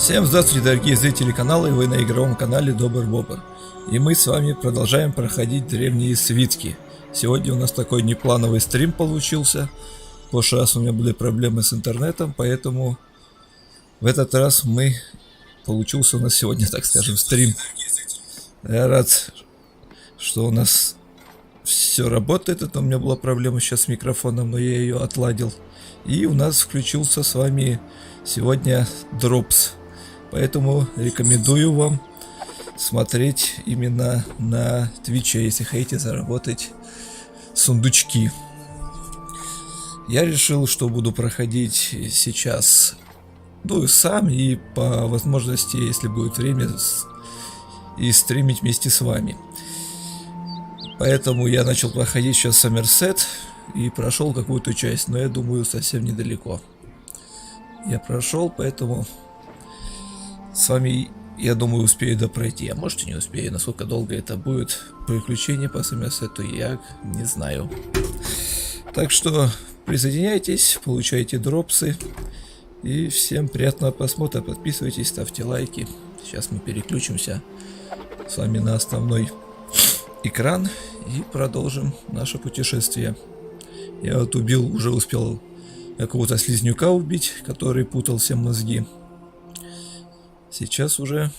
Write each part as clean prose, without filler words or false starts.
Всем здравствуйте, дорогие зрители канала, и вы на игровом канале Добр Бобр. И мы с вами продолжаем проходить древние свитки. Сегодня у нас такой неплановый стрим получился. В прошлый раз у меня были проблемы с интернетом, поэтому в этот раз получился у нас сегодня, так скажем, стрим. Я рад, что у нас все работает. Это у меня была проблема сейчас с микрофоном, но я ее отладил. И у нас включился с вами сегодня дропс. Поэтому рекомендую вам смотреть именно на Твиче, если хотите заработать сундучки. Я решил, что буду проходить сейчас, сам и по возможности, если будет время, и стримить вместе с вами. Поэтому я начал проходить сейчас Саммерсет и прошел какую-то часть, но я думаю, совсем недалеко. Я прошел, поэтому с вами, я думаю, успею допройти. А может и не успею. Насколько долго это будет приключение по Саммерсету, я не знаю. Так что присоединяйтесь, получайте дропсы. И всем приятного просмотра. Подписывайтесь, ставьте лайки. Сейчас мы переключимся с вами на основной экран и продолжим наше путешествие. Я вот уже успел какого-то слизнюка убить, который путал всем мозги. Сейчас уже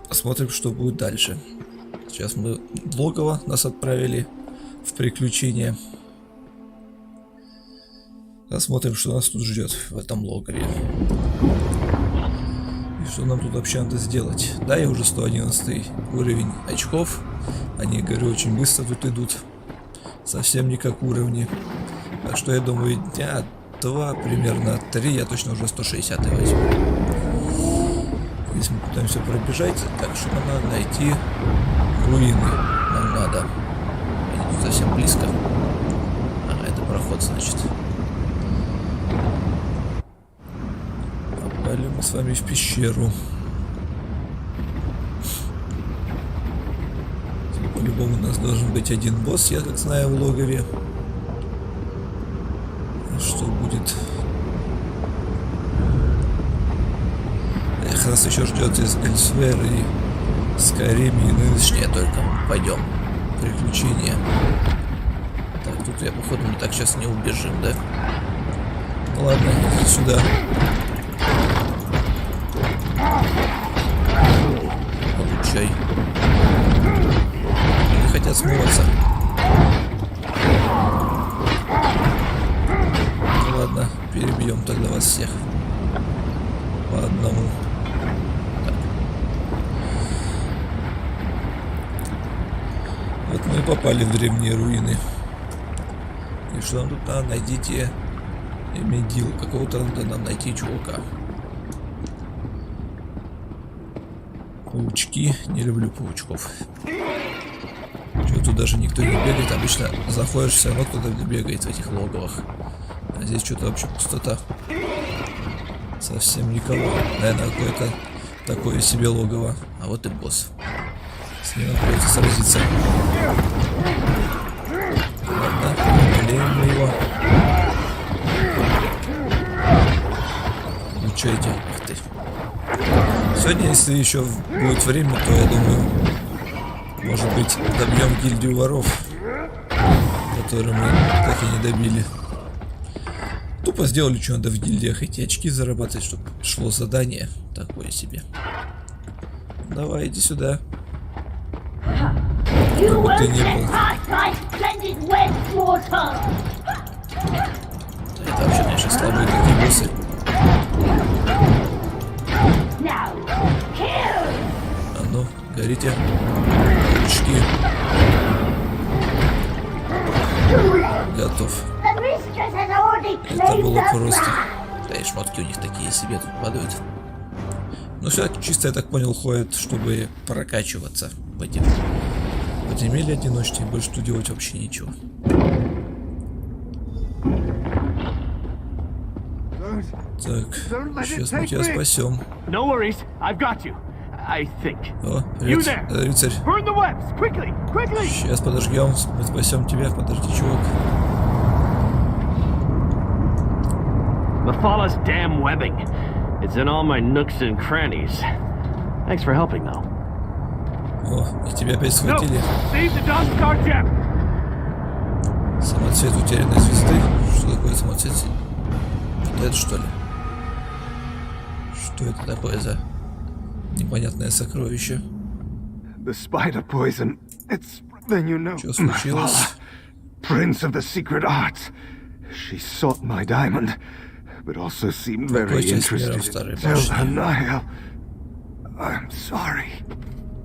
посмотрим, что будет дальше. Сейчас мы в логово нас отправили в приключения. Посмотрим, что нас тут ждет в этом логове. И что нам тут вообще надо сделать. Да, я уже 111 уровень очков. Они, говорю, очень быстро тут идут. Совсем не как уровни. Так что я думаю, дня 2, примерно 3, я точно уже 160 возьму. Здесь мы пытаемся пробежать, так что нам надо найти руины. Нам надо. Они тут совсем близко. Ага, это проход, значит. Попали мы с вами в пещеру. По-любому у нас должен быть один босс, я как знаю, в логове. Что будет? Нас еще ждет из Эльсвер и Скайрим, и нынешнее только. Пойдем. Приключения. Так, тут я, походу, мы так сейчас не убежим, да? Ну ладно, иди сюда. Получай. Они хотят смываться. Ну ладно, перебьем тогда вас всех. По одному. Вот мы и попали в древние руины. И что нам тут надо? Найдите Эмидил. Какого-то надо нам найти чувака. Паучки. Не люблю паучков. Чего тут даже никто не бегает. Обычно заходишь, все равно кто-то бегает в этих логовах. А здесь что-то вообще пустота. Совсем никого. Наверное, какое-то такое себе логово. А вот и босс. С ним придется сразиться. Ладно, одолеем мы его. Получайте. Ах ты. Сегодня, если еще будет время, то я думаю, может быть, добьем гильдию воров, которую мы так и не добили. Тупо сделали, что надо в гильдиях, эти очки зарабатывать, чтобы шло задание такое себе. Давай, иди сюда. Как бы ты не был. Это вообще, конечно, слабые такие боссы. А ну, горите. Паучки. Готов. Это было просто. Да и шмотки у них такие себе тут падают. Ну все, чисто, я так понял, ходят, чтобы прокачиваться в этих подземелье одиночные, больше тут делать вообще ничего. Так, сейчас мы тебя спасем. О, привет, рыцарь. Сейчас подожгем, мы спасем тебя, подожди, чувак. The Fallah's damn webbing. It's in all my nooks and crannies. Thanks for helping, though. О, и тебя опять схватили. Save the Dawn Star Gem! Самоцвет утерянной звезды? Что такое самоцвет? Вот это что ли? Что это такое за непонятное сокровище? The spider poison. It's then you know. Что случилось? Prince of the secret arts. She sought my diamond, but also seemed very interested in Желаю. I'm sorry.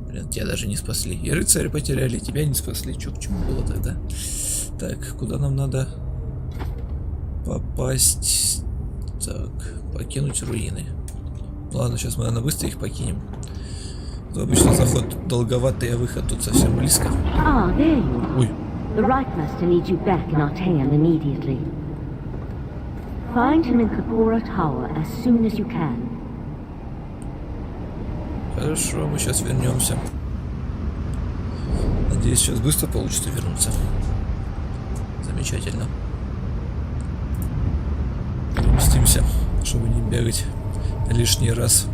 Блин, тебя даже не спасли. И рыцаря потеряли, тебя не спасли. Чё к чему было тогда? Так, куда нам надо попасть? Так, покинуть руины. Ладно, сейчас мы, наверное, быстро их покинем. То обычно заход долговатый, а выход тут совсем близко. Ой. The right master needs you back in Artaeum immediately. Find him in Kapora Tower as soon as you can. Хорошо, мы сейчас вернемся. Надеюсь, сейчас быстро получится вернуться. Замечательно. Переместимся, чтобы не бегать лишний раз.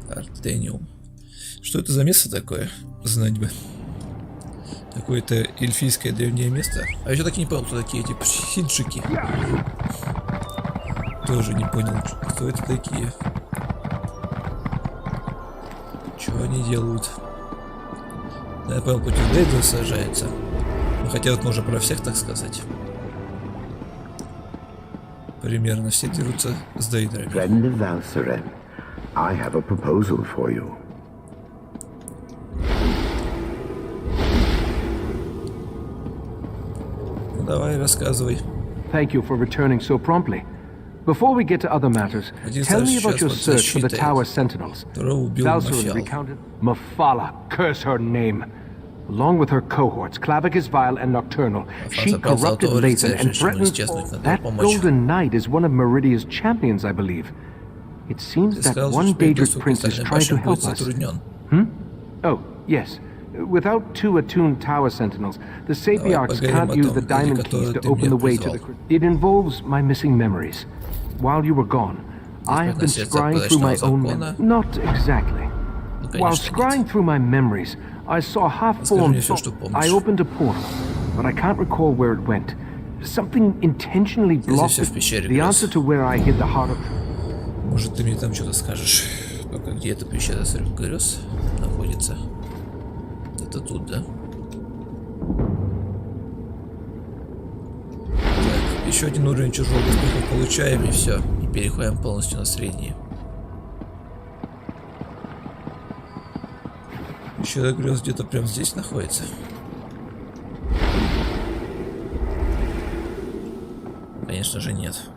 Артениум. Что это за место такое? Знать бы. Какое-то эльфийское древнее место. А я так и не понял, кто такие эти псиджики. Тоже не понял, кто это такие. Чего они делают? Да, я понял, против Дейдза сажается. Ну, хотя вот можно про всех так сказать. Примерно все дерутся с Дейдрами. I have a proposal for you. Ну, давай, рассказывай. Thank you for returning so promptly. Before we get to other matters, tell me about your search for the Tower Sentinels. Valsarun recounted Mafala, curse her name. Along with her cohorts, Clavicus Vile and Nocturnal, she corrupted Lathan and threatened... That Golden Knight is one of Meridia's champions, I believe. It seems that one Daedric prince is trying to help us. Oh, yes. Without two attuned tower sentinels, the Sapiarchs can't use the diamond keys to open the way to the... It involves my missing memories. While you were gone, I have been scrying through my own... Not exactly. While scrying through my memories, I saw a half-formed... I opened a portal, but I can't recall where it went. Something intentionally blocked it. The answer to where I hid the heart of... Может, ты мне там что-то скажешь. Только где эта пещера грез находится? Это тут, да? Так, еще один уровень чужого успеха получаем, и все. И переходим полностью на средние. Пещера грез где-то прям здесь находится. Конечно же нет.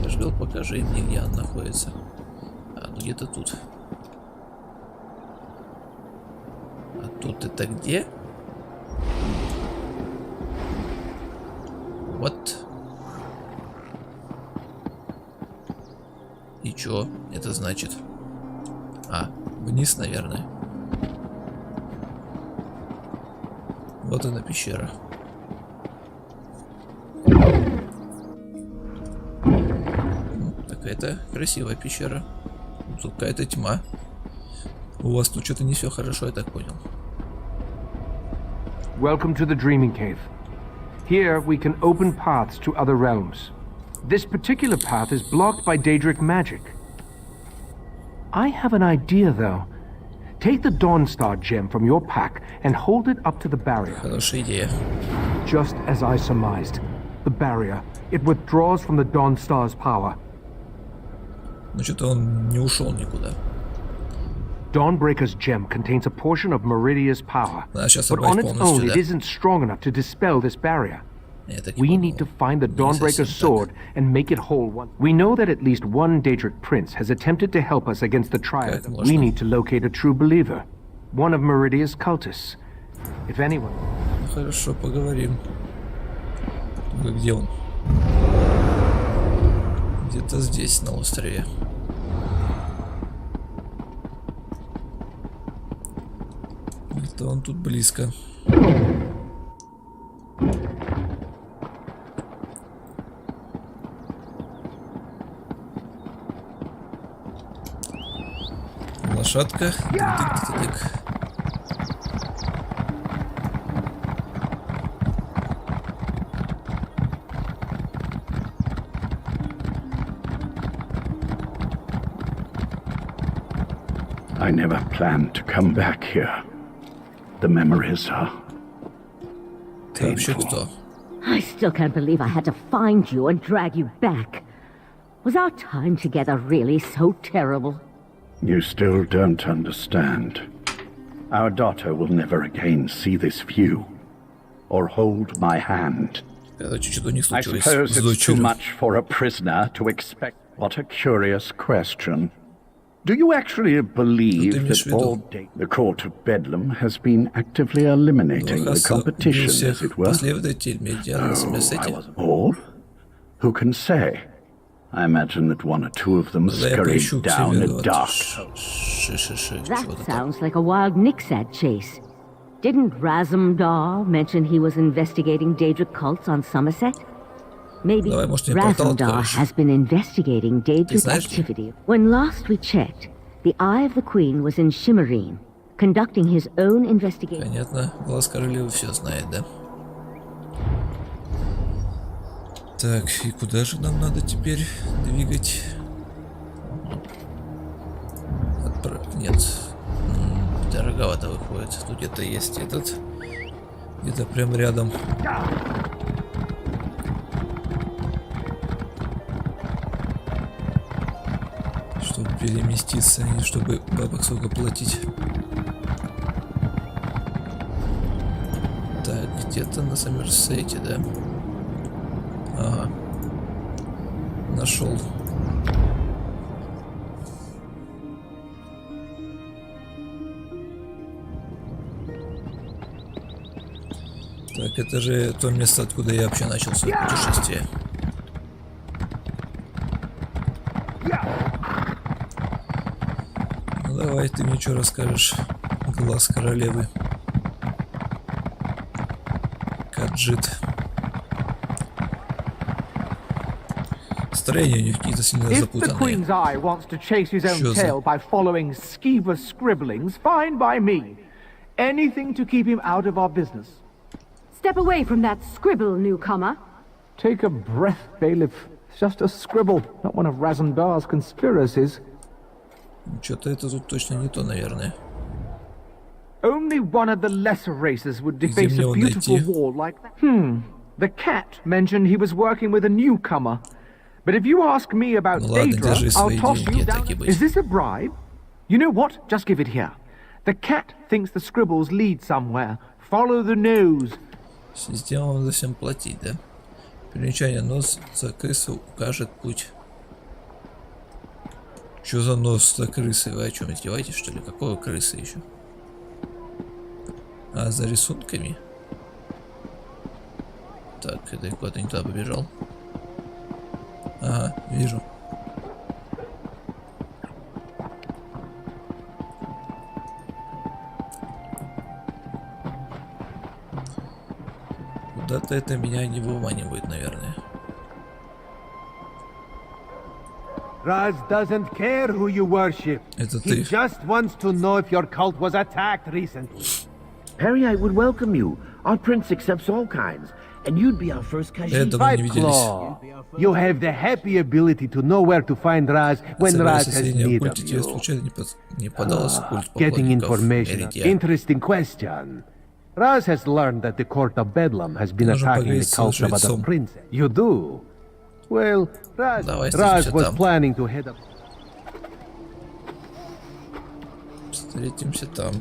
Жбел, покажи мне, где он находится. А, ну где-то тут. А тут это где? Вот. И чё это значит? А, вниз, наверное. Вот она, пещера. Какая-то красивая пещера. Тут какая-то тьма. У вас тут что-то не все хорошо, я так понял. Welcome to the Dreaming Cave. Here we can open paths to other realms. This particular path is blocked by Daedric magic. I have an idea, though. Take the Dawnstar gem from your pack and hold it up to the barrier. Хорошая идея. Just as I surmised. The barrier. It withdraws from the Dawnstar's power. Но что-то он не ушел никуда. Dawnbreaker's gem contains a portion of Meridia's power, but on its own it isn't strong enough to dispel this barrier. We need to find the Dawnbreaker's sword and make it whole. We know that at least one Daedric prince has attempted to help us against the Triad. We need to locate a true believer, one of Meridia's cultists. If anyone... Хорошо, поговорим. Где он? Где-то здесь, на острове. Это он тут близко. лошадка. Тык-тык-тык-тык. I never planned to come back here. The memories are Ты вообще кто? I still can't believe I had to find you and drag you back. Was our time together really so terrible? You still don't understand. Our daughter will never again see this view or hold my hand. Короче, что-то у них I случилось suppose с it's too дочерью. much for a prisoner to expect. What a curious question. Do you actually believe that all day the court of Bedlam has been actively eliminating the competition, as it were? I was all? Who can say? I imagine that one or two of them scurried down a dark house. That sounds like a wild Nixad chase. Didn't Razumdar mention he was investigating Daedric cults on Somerset? Maybe Razumdar has been investigating Daedric activity. When last we checked, the Eye of the Queen was in Shimmerine, conducting his own investigation. Понятно, глаз королевы все знает, да? Так, и куда же нам надо теперь двигать? Нет, дороговато выходит. Тут где-то есть этот, где-то прям рядом. Чтобы переместиться и чтобы бабок сколько платить. Так, где-то на Саммерсете, да? Ага. Нашел. Так, это же то место, откуда я вообще начал свое путешествие. Ну давай, ты мне что расскажешь? Глаз королевы. Каджит. Строения у них какие-то сильно запутанные. Queen's eye wants to chase his own tail by following skeever scribblings, fine by me. Anything to keep him out of our business. Step away from that scribble, newcomer. Take a breath, bailiff. It's just a scribble, not one of Razumdar's conspiracies. Что-то это тут точно не то, наверное. Only one of the lesser races would deface a beautiful wall like that. The cat mentioned he was working with a newcomer. But if you ask me about Daedra, I'll toss you down. Is this a bribe? You know what? Just give it here. The cat thinks the scribbles lead somewhere. Follow the nose. Система вам за всем платить, да? Примечание: нос за крысу укажет путь. Что за нос за крысы? Вы о чем издеваетесь, что ли? Какого крысы еще? А, за рисунками? Так, это я куда-то не туда побежал. Ага, вижу. Куда-то это меня не выманивает, наверное. Raz doesn't care who you worship. He just wants to know if your cult was attacked recently. Perry, I would welcome you. Our prince accepts all kinds, and you'd be our first Khajiit. You have the happy ability to know where to find Raz when Raz has need of you. Getting information. Interesting question. Raz has learned that the court of Bedlam has been attacking the cult of other princes. You do? Well, Raz was planning to head up. Встретимся там.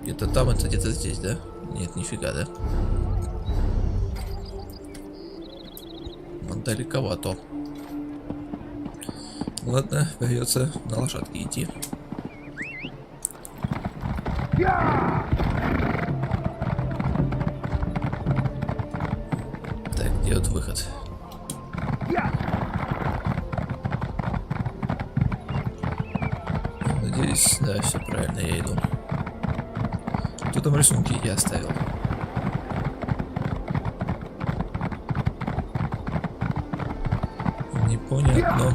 Где-то там, это где-то здесь, да? Нет, нифига, да? Далековато. Ладно, придется на лошадке идти. Так, где вот выход? Надеюсь, да, все правильно, я иду. Кто там рисунки я оставил? Непонятно.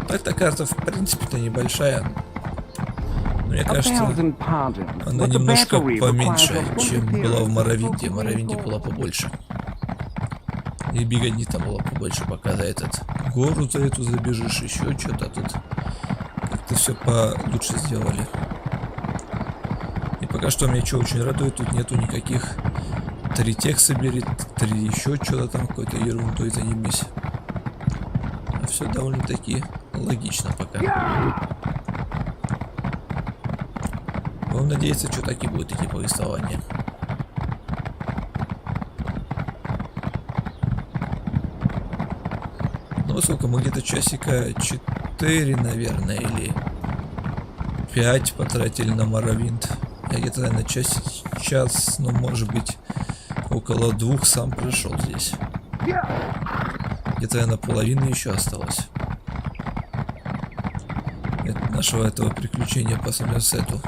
Так-то карта в принципе-то небольшая. Мне кажется, она немножко поменьше, чем была в Моровинде. В Моровинде была побольше. И беготни там было побольше, пока за этот гору за эту забежишь, еще что-то тут. Как-то все получше сделали. И пока что меня что очень радует, тут нету никаких 3 тех собери, 3 еще что-то там, какой-то ерундой занимись. А все довольно-таки логично пока. Будем надеяться, что таки будут эти повествования. Ну, сколько мы где-то часика 4, наверное, или 5 потратили на Моровинд. Я где-то, наверное, час, ну, может быть, около 2 сам прошел здесь. Где-то, наверное, половина еще осталось. Это нашего этого приключения по Саммерсету.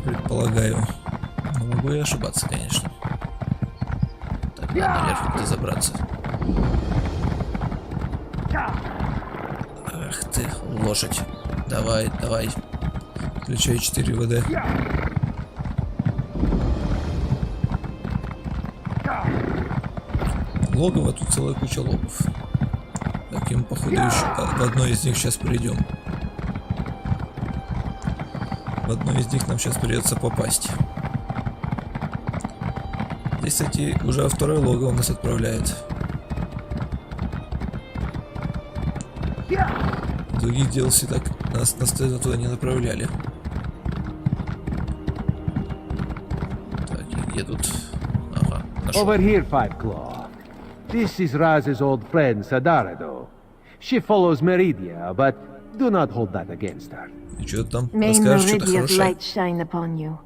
Предполагаю. Но могу и ошибаться, конечно. Так, надо наверх как-то забраться. Ах ты, лошадь. Давай, давай. Включай 4 ВД. Логово, тут целая куча логов. Так, им походу еще в одно из них сейчас придем. В одно из них нам сейчас придется попасть. Здесь, кстати, уже второе логово нас отправляет. Других DLC так нас туда не направляли. Так, и где тут? Ага, нашел. Over here, Five Claw. This is Raz's old friend, Sadarado. She follows Meridia, but do not hold that against her. И что там? Расскажешь что-то хорошее.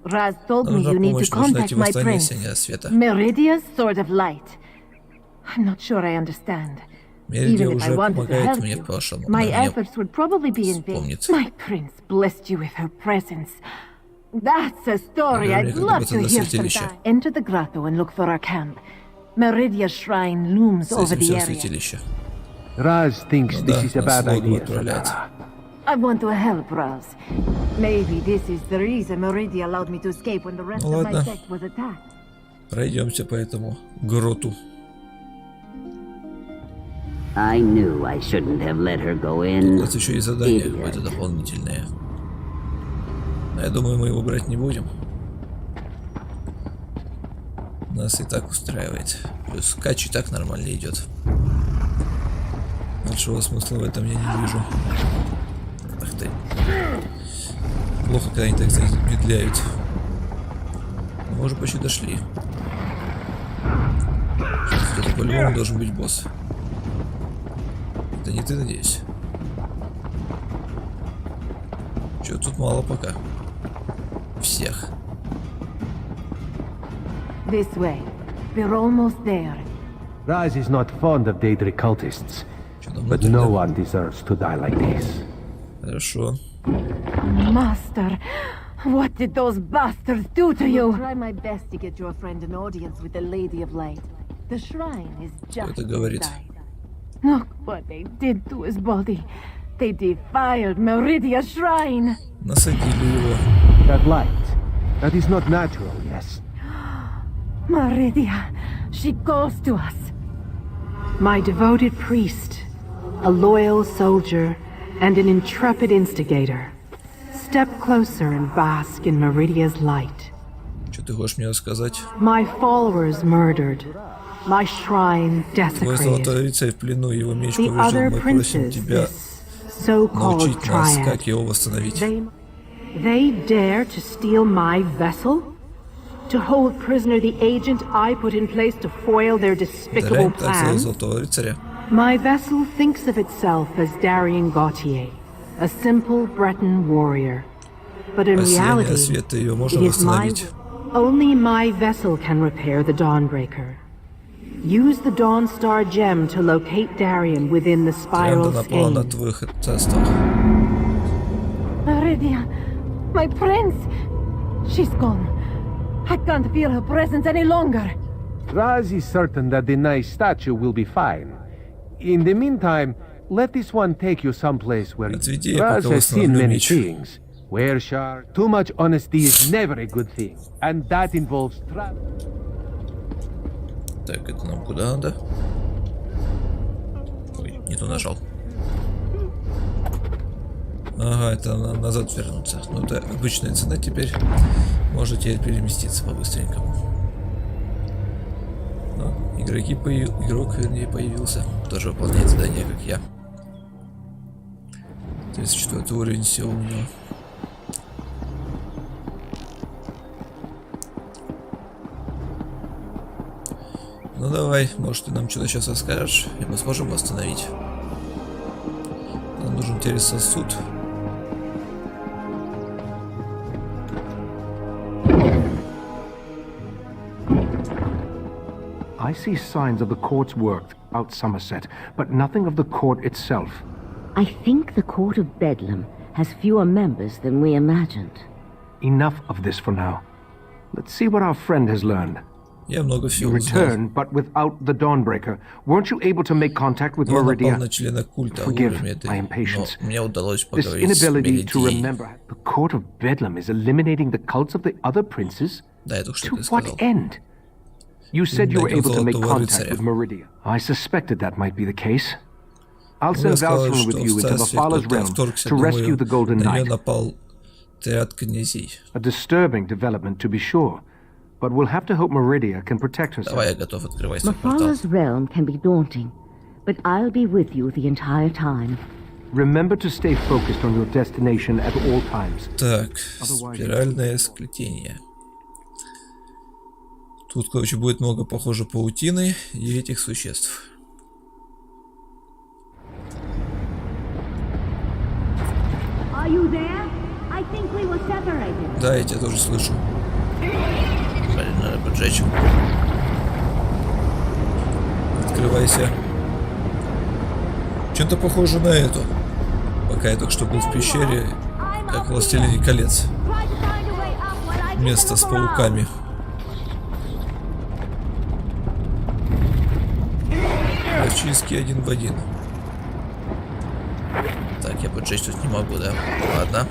Raz told me you need to contact my prince. Meridia's sword of light. I'm not sure I understand. Even if I wanted to help you, my efforts would probably be in vain. My prince blessed you with her presence. That's a story I'd love to hear sometime. Enter the grotto and look for our camp. Meridia's shrine looms over the area. Raz thinks this is a bad idea. I want to help Raz. Maybe this is the reason Meridia allowed me to escape when the rest of my sect was attacked. Пройдемся по этому гроту. I knew I shouldn't have let her go in. У нас еще и задание какое-то дополнительное. Но я думаю, мы его брать не будем. Нас и так устраивает. Плюс кач и так нормально идет. Большого смысла в этом я не вижу. Ах ты. Плохо, когда они так замедляют. Мы уже почти дошли. Это по-любому должен быть босс. Это не ты, надеюсь? Чё, тут мало пока. Всех. This way. We're almost there. Raz is not fond of Daedric cultists, but no one deserves to die like this. Хорошо. Master, what did those bastards do to you? I'll try my best to get your friend an audience with the Lady of Light. The shrine is just inside. Look what they did to his body. They defiled Meridia's shrine. Насадили его. That light, that is not natural, yes. Meridia, she calls to us. My devoted priest, a loyal soldier, and an intrepid instigator. Step closer and bask in Meridia's light. Что ты хочешь мне рассказать? My followers murdered. My shrine desecrated. В плену, его меч поврежден. Мы просим тебя научить нас, как его восстановить. They dare to steal my vessel? To hold prisoner the agent I put in place to foil their despicable plans? My vessel thinks of itself as Darien Gautier, a simple Breton warrior. But in reality, it is my... Only my vessel can repair the Dawnbreaker. Use the Dawnstar gem to locate Darien within the spiral skein. Meridia, my prince! She's gone. I can't feel her presence any longer. Raz is certain that the nice statue will be fine. In the meantime, let this one take you someplace where Raz has seen many things. Where sharp, too much honesty is never a good thing. And that involves travel. Так, это нам куда надо? Ой, не то нажал. Ага, это надо назад вернуться. Ну, это обычная цена теперь. Может теперь переместиться по-быстренькому. Игрок, вернее, появился. Тоже выполняет задание, как я. 34 уровень, все у него. Ну давай, может ты нам что-то сейчас расскажешь, и мы сможем восстановить. Нам нужен теперь сосуд. I see signs of the court's work out Somerset, but nothing of the court itself. I think the court of Bedlam has fewer members than we imagined. Enough of this for now. Let's see what our friend has learned. Я много всего You узнал. returned, but without the Dawnbreaker. Weren't you able to make contact with Я напал Meridia? на члена культа Forgive уровня этой, my но impatience. мне удалось This поговорить с inability to Меридией. remember. The court of Bedlam is eliminating the cults of the other princes? Да, это что To ты what сказал. end? You said you were able to make Золотого contact рыцаря. with Meridia. I suspected that might be the case. I'll Я send сказал, Valsarun with что you в into царстве Mafala's кто-то realm вторгся, to rescue думаю, the Golden на нее Knight. напал отряд князей. A disturbing development, to be sure. But we'll have to hope Meridia can protect herself. Давай, я готов, открывай свой портал. Mafala's realm can be daunting, but I'll be with you the entire time. Remember to stay focused on your destination at all times. Так, спиральное сплетение. Тут, короче, будет много, похоже, паутины и этих существ. Are you there? I think we were separated. Да, я тебя тоже слышу. Блин, надо поджечь. Открывайся. Чем-то похоже на эту. Пока я только что был в пещере, как в «Властелине колец». Место с пауками. Практически один в один. Так, я поджечь тут не могу, да? Ладно.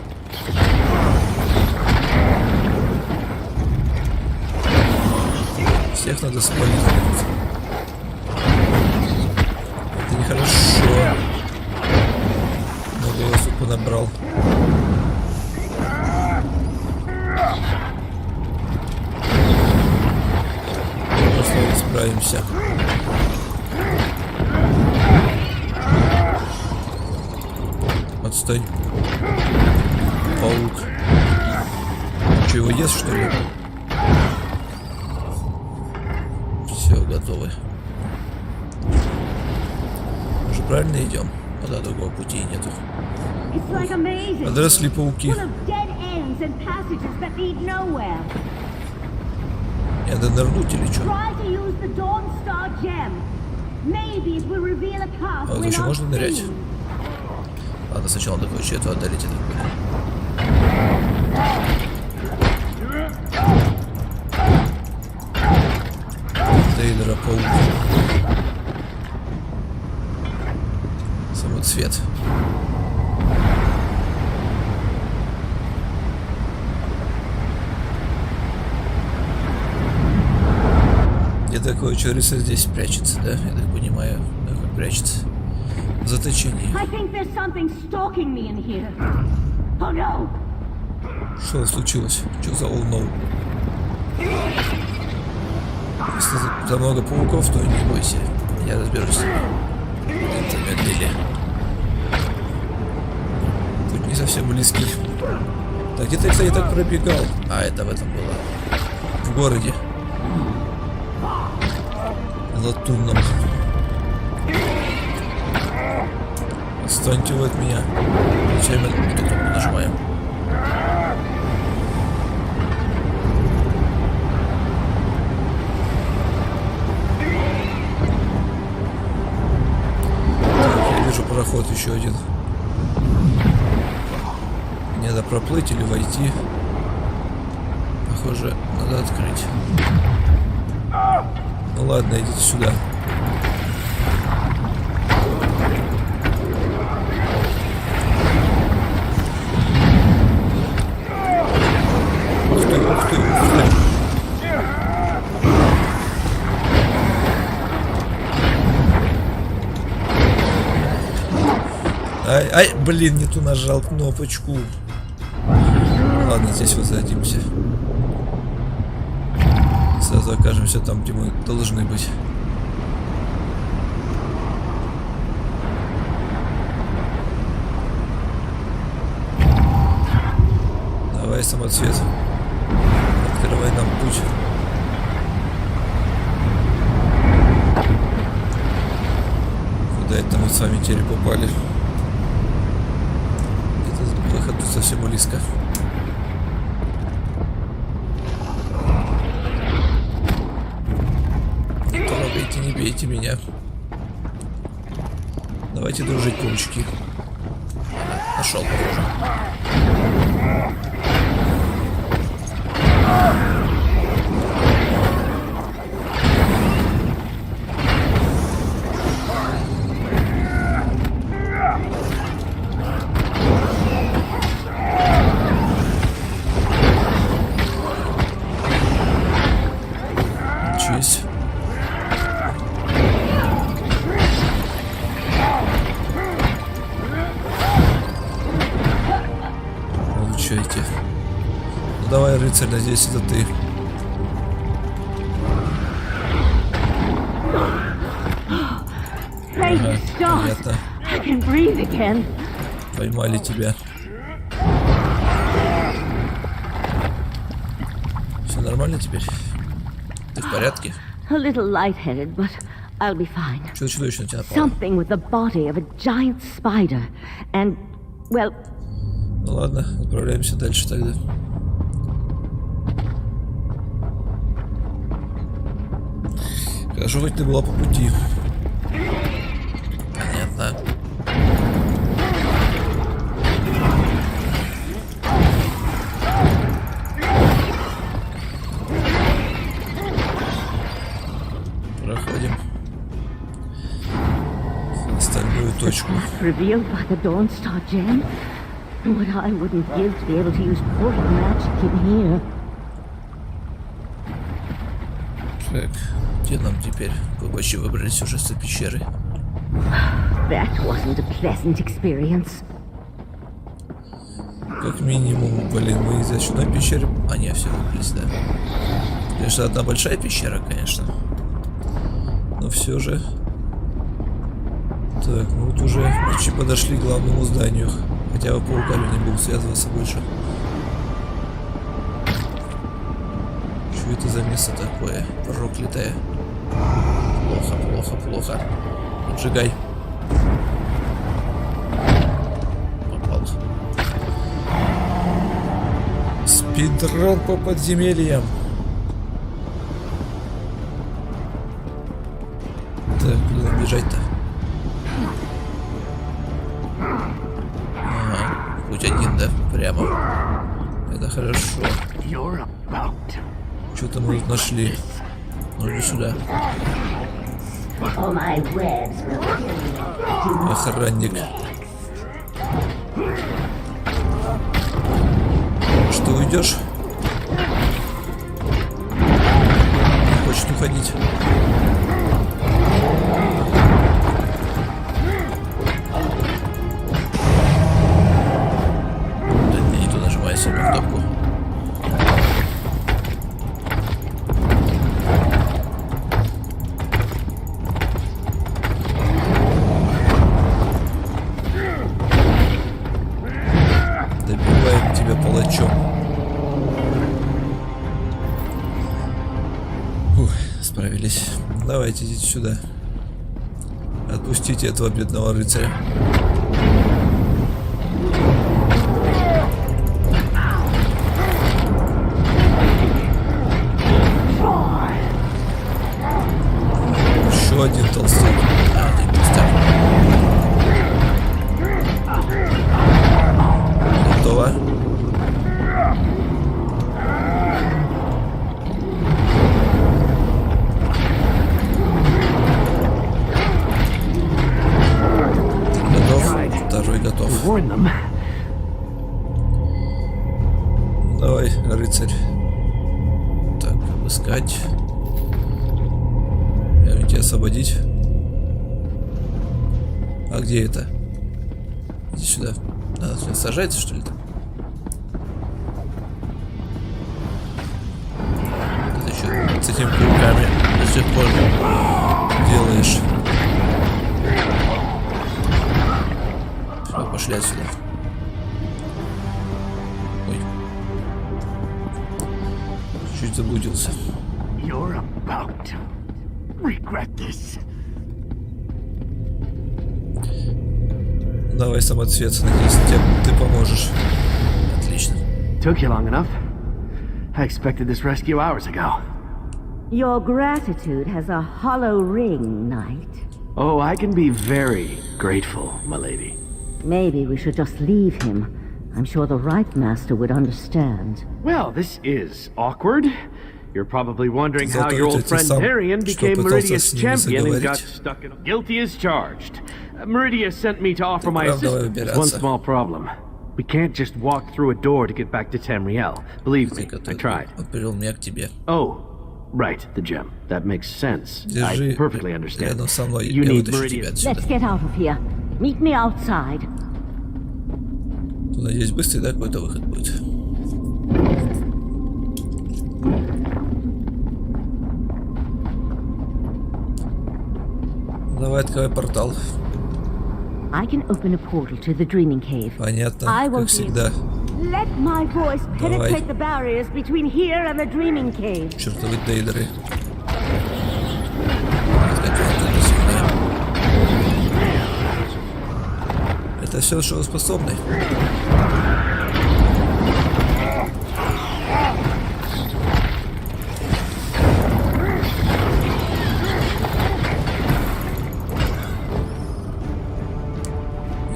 Всех надо спалить. Это нехорошо. Много вас тут понабрал. Просто справимся. Отстань. Паук. Че, его ест, что ли? Все, готовы. Уже правильно идем? А да, другого пути нету. Подросли пауки. Я надо нырнуть или что? А вот еще можно нырять? Ладно, сначала надо, короче, эту отдалить, это будет. Дейдера паук. Самоцвет. Где-то, короче, рыса здесь прячется, да? Я так понимаю, да, как прячется. Заточение. Что случилось? Что за oh no? Если за много пауков, то не бойся. Я разберусь. Это медлили. Путь не совсем близкий. Так, где-то я, кстати, так пробегал. А, это в этом было. В городе. Латунном. Отстаньте вы от меня. Все время эту кнопку нажимаем. Так, я вижу проход еще один. Мне надо проплыть или войти. Похоже, надо открыть. Ну ладно, идите сюда. Ух ты, ух ты, ух ты. Ай, ай, блин, не ту нажал кнопочку. Ладно, здесь вот зададимся. Сразу окажемся там, где мы должны быть. Давай, самоцвет. Открывай нам путь. Куда это мы с вами теперь попали? Где-то выход тут совсем близко. Не бейте меня. Давайте дружить, паучки. Нашел, похоже. Честь. Ну давай, рыцарь, надеюсь, это ты. Ага, понятно. Поймали тебя. Все нормально теперь? Ты в порядке? Что чудовищно тебя напало? Ну ладно, отправляемся дальше тогда. Хорошо, хоть ты была по пути. Понятно. Проходим. Остальную точку. What I wouldn't give to be able to use portal magic in here. Так, где нам теперь? Вы почти выбрались уже с пещеры. That wasn't a pleasant experience. Как минимум, блин, мы из очной пещеры... А, не, все выбрались, да. Конечно, одна большая пещера, конечно. Но все же... Так, ну вот уже почти подошли к главному зданию. Хотя бы пауками не будут связываться больше. Что это за место такое? Проклятое. Плохо, плохо, плохо. Поджигай. Попал. Спидран по подземельям. Так, куда бежать-то? Путь один, да? Прямо. Это хорошо. Что-то мы тут нашли. Ну иди сюда. Охранник. Что, уйдешь? Не хочет уходить. Себе кнопку. Добиваем тебя палачом. Фух, справились. Давайте идите сюда. Отпустите этого бедного рыцаря. Один толстяк. Один пустяк. Готово. освободить. А где это? Иди сюда. Надо сюда сажается, что ли? Это что с этими пауками до сих пор делаешь? Все, пошли отсюда. Ой. Чуть заблудился. You're about to regret this. Давай самоцвет, надеюсь, ты поможешь. Отлично. Took you long enough. I expected this rescue hours ago. Your gratitude has a hollow ring, Knight. Oh, I can be very grateful, my lady. Maybe we should just leave him. I'm sure the right master would understand. Well, this is awkward. You're probably wondering how your old friend Darian became Meridia's champion and got stuck in... Guilty as charged. Meridia sent me to offer my assistance. There's one small problem. We can't just walk through a door to get back to Tamriel. Believe me, I tried. Oh, right, the gem. That makes sense. I perfectly understand. You need Meridia. Let's get out of here. Meet me outside. Надеюсь, быстрый, да, какой-то выход будет. Давай, открывай портал. I can open a portal to the dreaming cave. Понятно, как всегда. Let my voice penetrate the barriers between here and the dreaming cave. Чертовы дейдеры. Это все, что способны.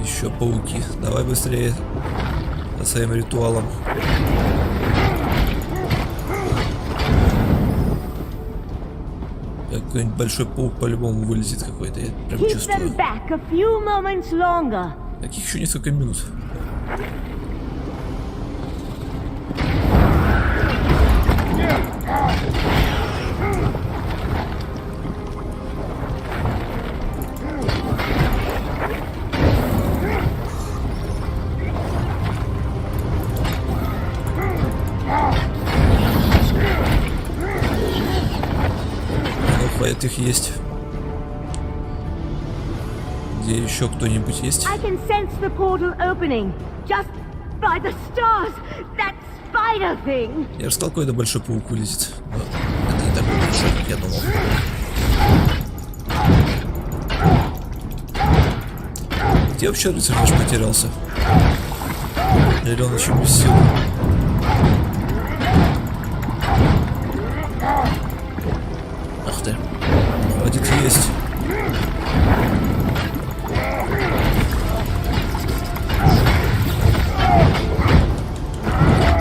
Еще пауки. Давай быстрее по своим ритуалам. Какой-нибудь большой паук по-любому вылезет какой-то. Я прям чувствую. Таких еще несколько минут. Их есть. Где еще кто-нибудь есть? Я же сказал, какой-то большой паук вылезет. Но это не такой большой, как я думал. Где вообще рыцарь наш потерялся? Или он еще без сил? Ах ты. Хватит есть.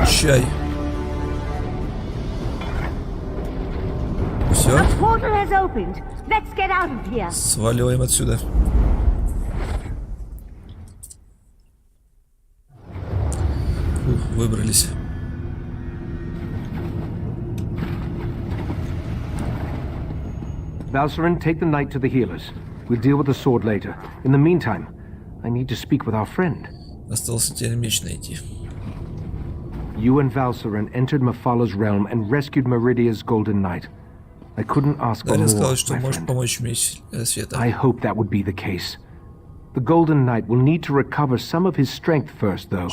Чай. Все. Сваливаем отсюда. Выбрались. Valsarin, take the knight to the healers. We'll deal with the sword later. In the meantime, I need to speak with our friend. Остался теперь меч найти. You and Valsarin entered Mephalah's realm and rescued Meridia's golden knight. I couldn't ask for more, сказал, что my можешь friend. помочь меч света. I hope that would be the case. The golden knight will need to recover some of his strength first, though.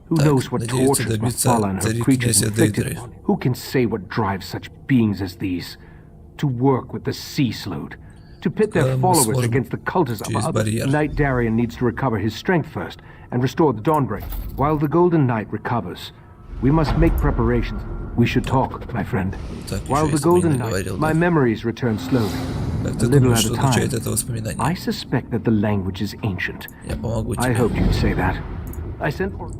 Who knows what tortures Mephalah and her creatures inflicted upon him? Who can say what drives such beings as these? To work with the sea slewed, to pit their followers against the cultists of others. Knight Darian needs to recover his strength first and restore the Dawnbreak. While the Golden Knight recovers, we must make preparations. We should talk, my friend. While the Golden Knight, my memories return slowly, a little at a time. I suspect that the language is ancient. I hoped you'd say that. I sent for...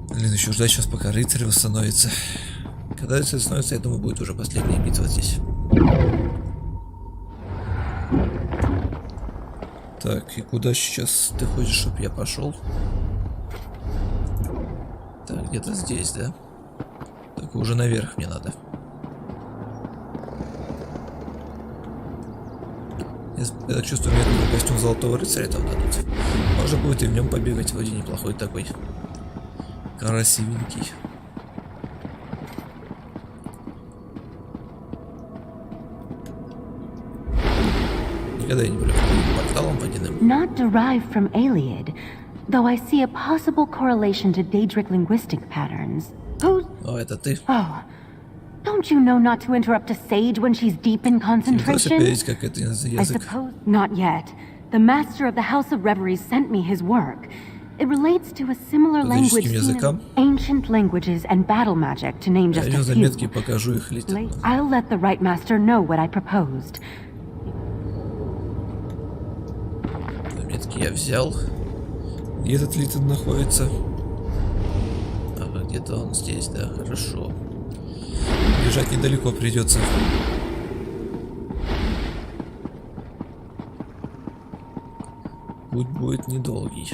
Блин, еще ждать сейчас, пока рыцарь восстановится. Когда это становится, я думаю, будет уже последняя битва здесь. Так, и куда сейчас ты хочешь, чтобы я пошел? Так, где-то здесь, да? Так, уже наверх мне надо. Я так чувствую, мне этот костюм золотого рыцаря там дадут. Можно будет и в нем побегать, вроде неплохой такой. Красивенький. Никогда я не были порталом водяным. Not derived from Iliad, though I see a possible correlation to Daedric linguistic patterns. О, это ты. Oh, don't you know not to interrupt a sage when she's deep in concentration? I suppose not yet. The master of the House of Reveries sent me his work. It relates to a similar language seen in ancient languages and battle magic, to name just a few. I'll let the right master know what I proposed. Заметки я взял. Где этот Литон находится? Ага, где-то он здесь, да, хорошо. Бежать недалеко придется. Путь будет недолгий.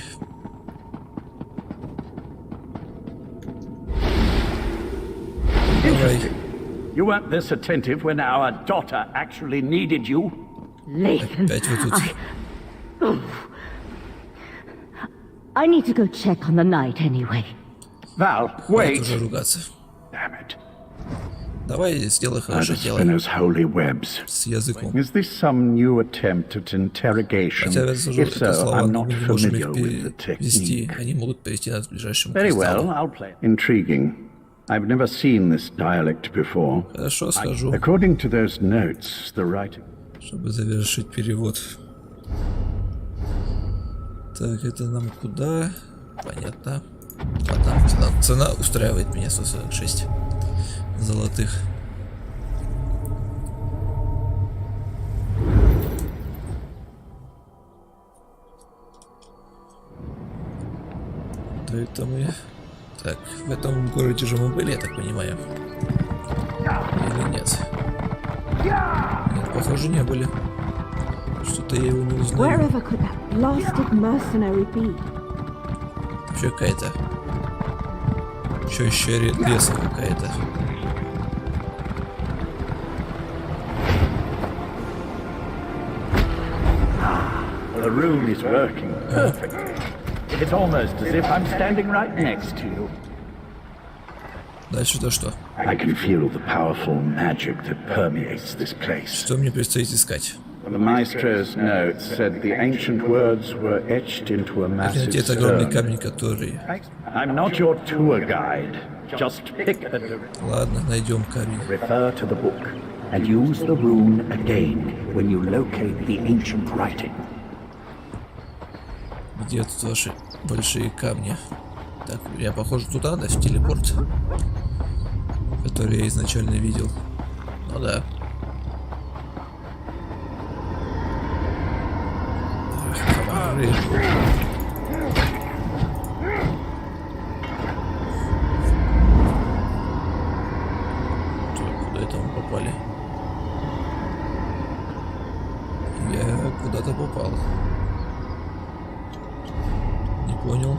Давай. You weren't this attentive when our daughter actually needed you. Опять вы тут. I need to go check on the night anyway. Val, wait. Уже ругаться. Damn it. Давай сделай хорошо дело. С языком. Is this some new attempt at interrogation? If so, I'm not familiar with the technique. Они могут перейти нас к ближайшему Very well, I'll play. Intriguing. I've never seen this dialect before. Хорошо, скажу. According to those notes, the writing. Чтобы завершить перевод. Так, это нам куда? Понятно. Ладно, цена устраивает меня 146 золотых. Да это мы... Так, в этом городе же мы были, я так понимаю. Или нет? Нет, похоже, не были. Что-то я его не узнаю. Вообще какая-то... Чаще леса какая-то. The rune is working perfectly. It's almost as if I'm standing right next to you. Дальше-то что? I can feel the powerful magic that permeates this place. Что мне предстоит искать? The maestro's notes said the ancient words were etched into a massive Это огромный камень, который... I'm not your tour guide. Just pick a direction. Ладно, найдем камень. Refer to the book and use the rune again when you locate the ancient writing. Где тут ваши большие камни? Так, я похоже туда, да, в телепорт, который я изначально видел. Ну да. Комары. Куда это мы попали? Я куда-то попал. Не понял.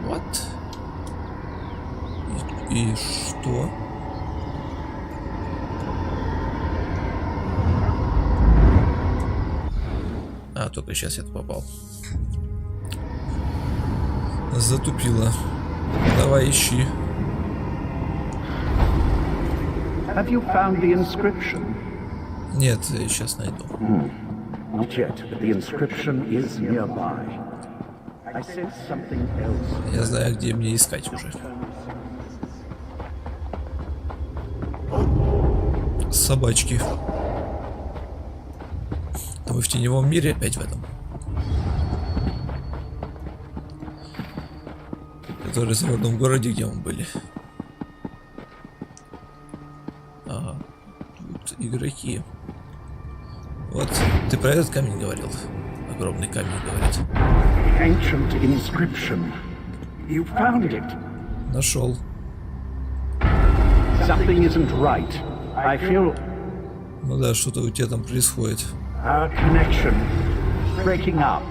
What? И что? А, только сейчас я попал. Затупило. Давай, ищи. Have you found the inscription? Нет, я сейчас найду. Not yet, but the inscription is nearby. I sense something else. Я знаю, где мне искать уже. Собачки. А мы в теневом мире опять в этом. Который в родном городе, где мы были. Ага. Тут игроки. Вот, ты про этот камень говорил? Огромный камень, говорит. Ancient inscription. You found it. Нашел. Something isn't right. I feel. Ну да, что-то у тебя там происходит. Our connection breaking up.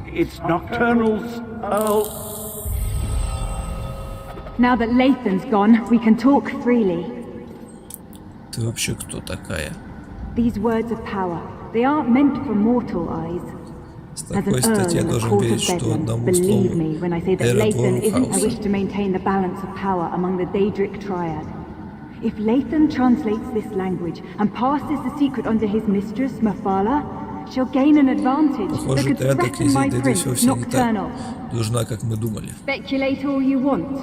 It's Nocturnal's. Oh. Now that Lathan's gone, we can talk freely. Ты вообще кто такая? These words of power, they aren't meant for mortal eyes. С такой стати я должен верить, что одному Believe слову me when I say that эра Lathan двору isn't a хаоса. wish to maintain the balance of power among the Daedric triad. If Lathan translates this language and passes the secret on to his mistress, Mafala, she'll gain an advantage that Похоже, could Теата threaten my князей Дейдры prince, вовсе не так Nocturnal. нужна, как мы думали. Speculate all you want.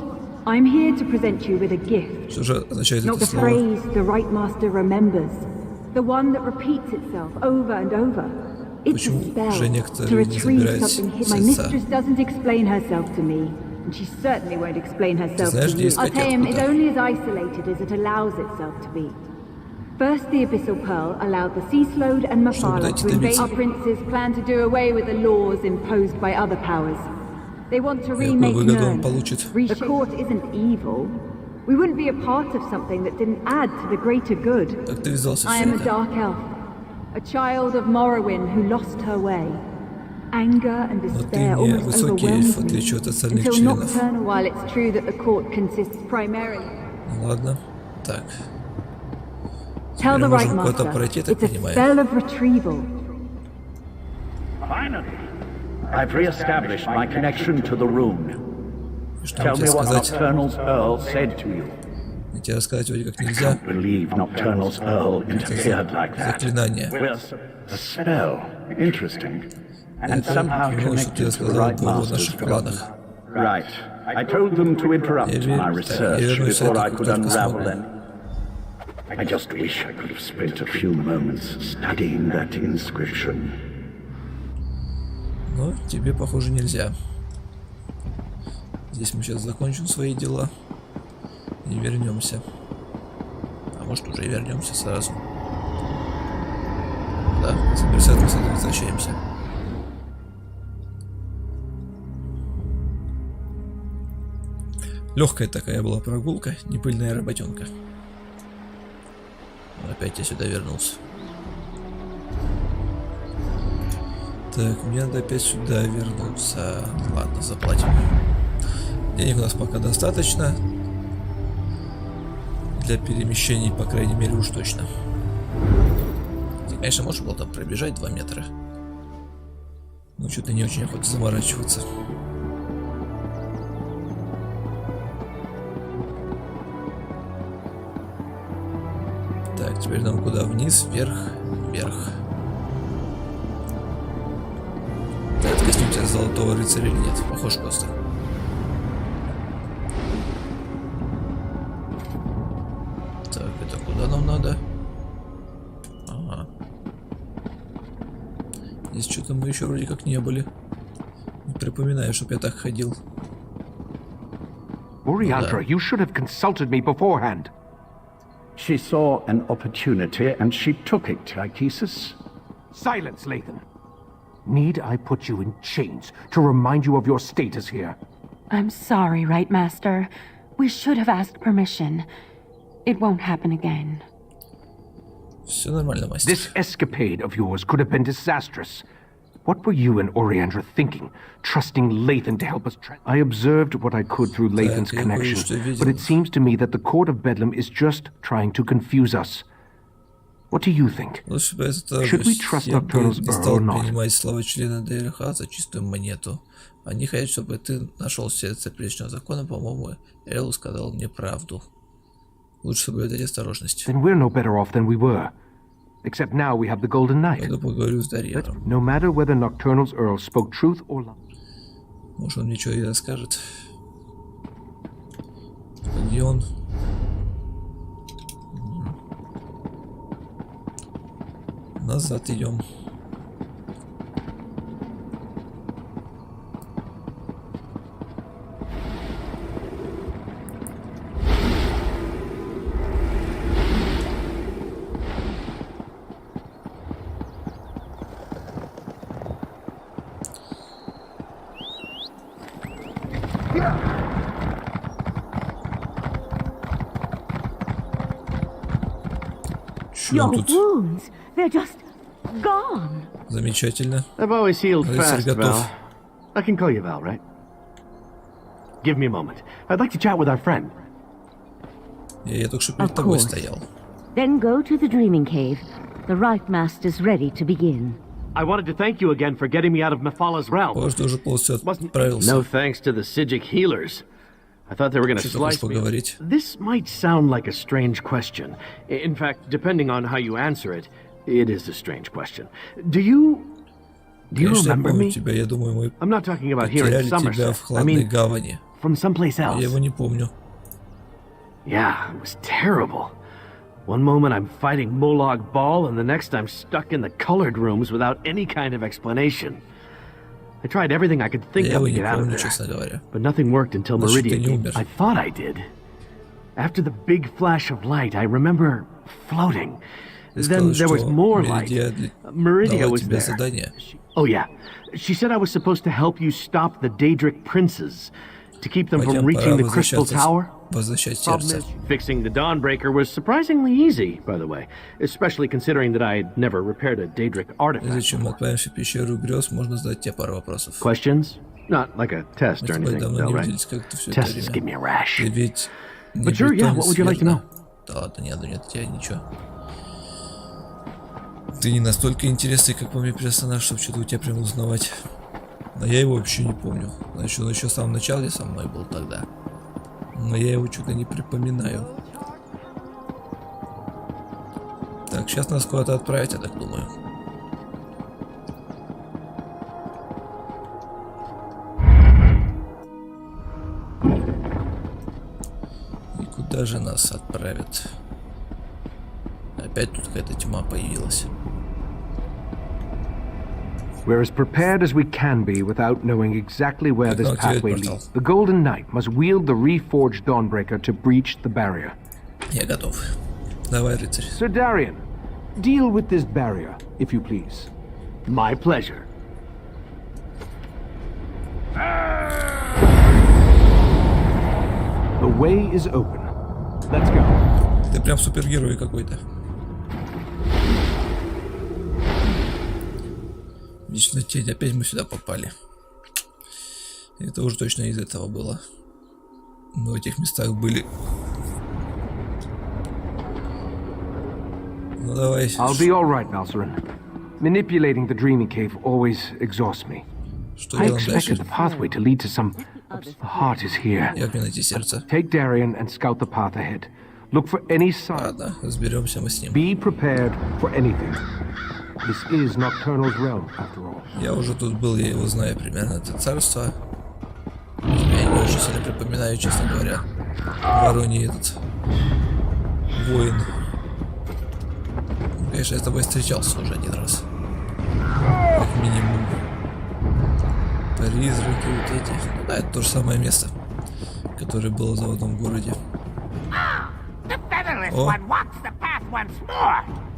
I'm here to present you with a gift. Что же означает Not это the слово? phrase the right master remembers, the one that repeats itself over and over. It's a Почему spell же to некоторые не retrieve забирают something hidden. My сердца? mistress doesn't explain herself to me, and she certainly won't explain herself знаешь, to где you. искать Artaeum is откуда? only as isolated as it allows itself to be. First, the Abyssal Pearl allowed the Sea Slode and Mafala дать to invade. добиться? Our princes plan to do away with the laws imposed by other powers. They want to Какую remake выгоду он Nern. получит? The court isn't evil. We wouldn't be a part of something that didn't add to the greater good. Как ты ввязался в I все am a это? dark elf, a child of Morrowind who lost her way. Anger and Но ты despair не almost высокий эльф, в overwhelmed me. отличие от остальных Until членов. Nocturnal, while it's true that the court consists primarily. Ну ладно, так. Tell Теперь the мы right можем куда-то master, пройти, так it's a понимаю. spell of retrieval. Finally, I've re-established my connection to the rune. И что Tell мне me what сказать? Nocturnal's Earl said to you. Мне тебе рассказать вроде как I нельзя. can't believe Nocturnal's Earl interfered like that. Заклинание. Well, a spell. Interesting. And Это somehow потому, что ты connected to the рассказал right было в master's наших forgotten. планах. Right. I told them to interrupt Я my вернусь research это, before I как could только unravel смогу. them. I just wish I could have spent a few moments studying that inscription. Но тебе, похоже, нельзя. Здесь мы сейчас закончим свои дела и вернемся. А может, уже и вернемся сразу. Да, Саммерсет мы сразу возвращаемся. Легкая такая была прогулка, не пыльная работенка. Опять я сюда вернулся. Так, мне надо опять сюда вернуться. Ладно, заплатим. Денег у нас пока достаточно. Для перемещений, по крайней мере, уж точно. Ты, конечно, можешь было там пробежать 2 метра. Но что-то не очень охота заморачиваться. Так, теперь нам куда? Вниз, вверх, вверх. Так, коснемся золотого рыцаря или нет? Похож просто. Так, это куда нам надо? Ага. Здесь что-то мы еще вроде как не были. Не припоминаю, чтоб я так ходил. Oriandra, you should have consulted me beforehand. She saw an opportunity and she took it, Tychesis. Silence, Lathan. Need I put you in chains to remind you of your status here? I'm sorry, Right Master. We should have asked permission. It won't happen again. Все нормально, мастер. This escapade of yours could have been disastrous. What were you and Oriandra thinking, trusting Lathan to help us? I observed what I could through Lathan's connection, but it seems to me that the Court of Bedlam is just trying to confuse us. What do you think? Should we trust Nocturnal's Earl or not? Принимать слова члена ДЛХ за чистую монету. Они хотят, чтобы ты нашел сердце прежнего закона, по-моему, Эрл сказал мне правду. Лучше соблюдать осторожность. Then we're no better off than we were. Except now we have the Golden Knight. Пойду поговорю с Дарьяром. No matter whether Nocturnal's Earl spoke truth or lie. Может, он мне что и расскажет. Где он? Назад идем. Your wounds, they're just gone. Замечательно. I've always healed Рыцарь fast, готов. Val. I can call you Val, right? Give me a moment. I'd like to chat with our friend. Я только что перед тобой стоял. Then go to the dreaming cave. The right master's ready to begin. I wanted to thank you again for getting me out of Mephalah's realm. No thanks to the Psijic healers. I thought they were going to slice me. This might sound like a strange question. In fact, depending on how you answer it, it is a strange question. Do you remember me? I'm not talking about here in Sammерсет. I mean, from someplace else. Yeah, it was terrible. One moment I'm fighting Molag Bal, and the next I'm stuck in the colored rooms without any kind of explanation. I tried everything I could think of to get out of there, but nothing worked until Meridia came. I thought I did. After the big flash of light, I remember floating. Then there was more light. Meridia was there. Oh yeah, she said I was supposed to help you stop the Daedric princes, to keep them from reaching the Crystal Tower. Problem is, fixing the Dawnbreaker was surprisingly easy, by the way, especially considering that I had never repaired a Daedric artifact. Questions? Not like a test or anything, though, right? Tests give me a rash. But sure, yeah, what would you like to know? Ты не настолько интересный, как по мне, персонаж, чтобы что-то у тебя прям узнавать. Но я его вообще не помню. Значит, он еще в самом начале со мной был тогда. Но я его что-то не припоминаю. Так, сейчас нас куда-то отправить, я так думаю. И куда же нас отправят? Опять тут какая-то тьма появилась. We're as prepared as we can be without knowing exactly where this pathway leads. The Golden Knight must wield the reforged Dawnbreaker to breach the barrier. Я готов. Давай, рыцарь. Sir Darian, deal with this barrier, if you please. My pleasure. The way is open. Let's go. Ты прям супергерой какой-то. Лично тень, опять мы сюда попали. Это уже точно из этого было. Мы в этих местах были. Ну давай. I'll be all right, Valsarin. Manipulating the dreaming cave always exhausts me. I expected the pathway to lead to some. The heart is here. Как мне найти сердце? Take Darian and scout the path ahead. Look for any sign. Ладно, разберемся мы с ним. Be prepared for anything. This is Nocturnal's realm, after all. Я уже тут был, я его знаю примерно, это царство. Я не очень сильно припоминаю, честно говоря. Вороний этот воин. Конечно, я с тобой встречался уже один раз. Как минимум. Призраки вот эти. Ну да, это то же самое место, которое было в заводном городе. О!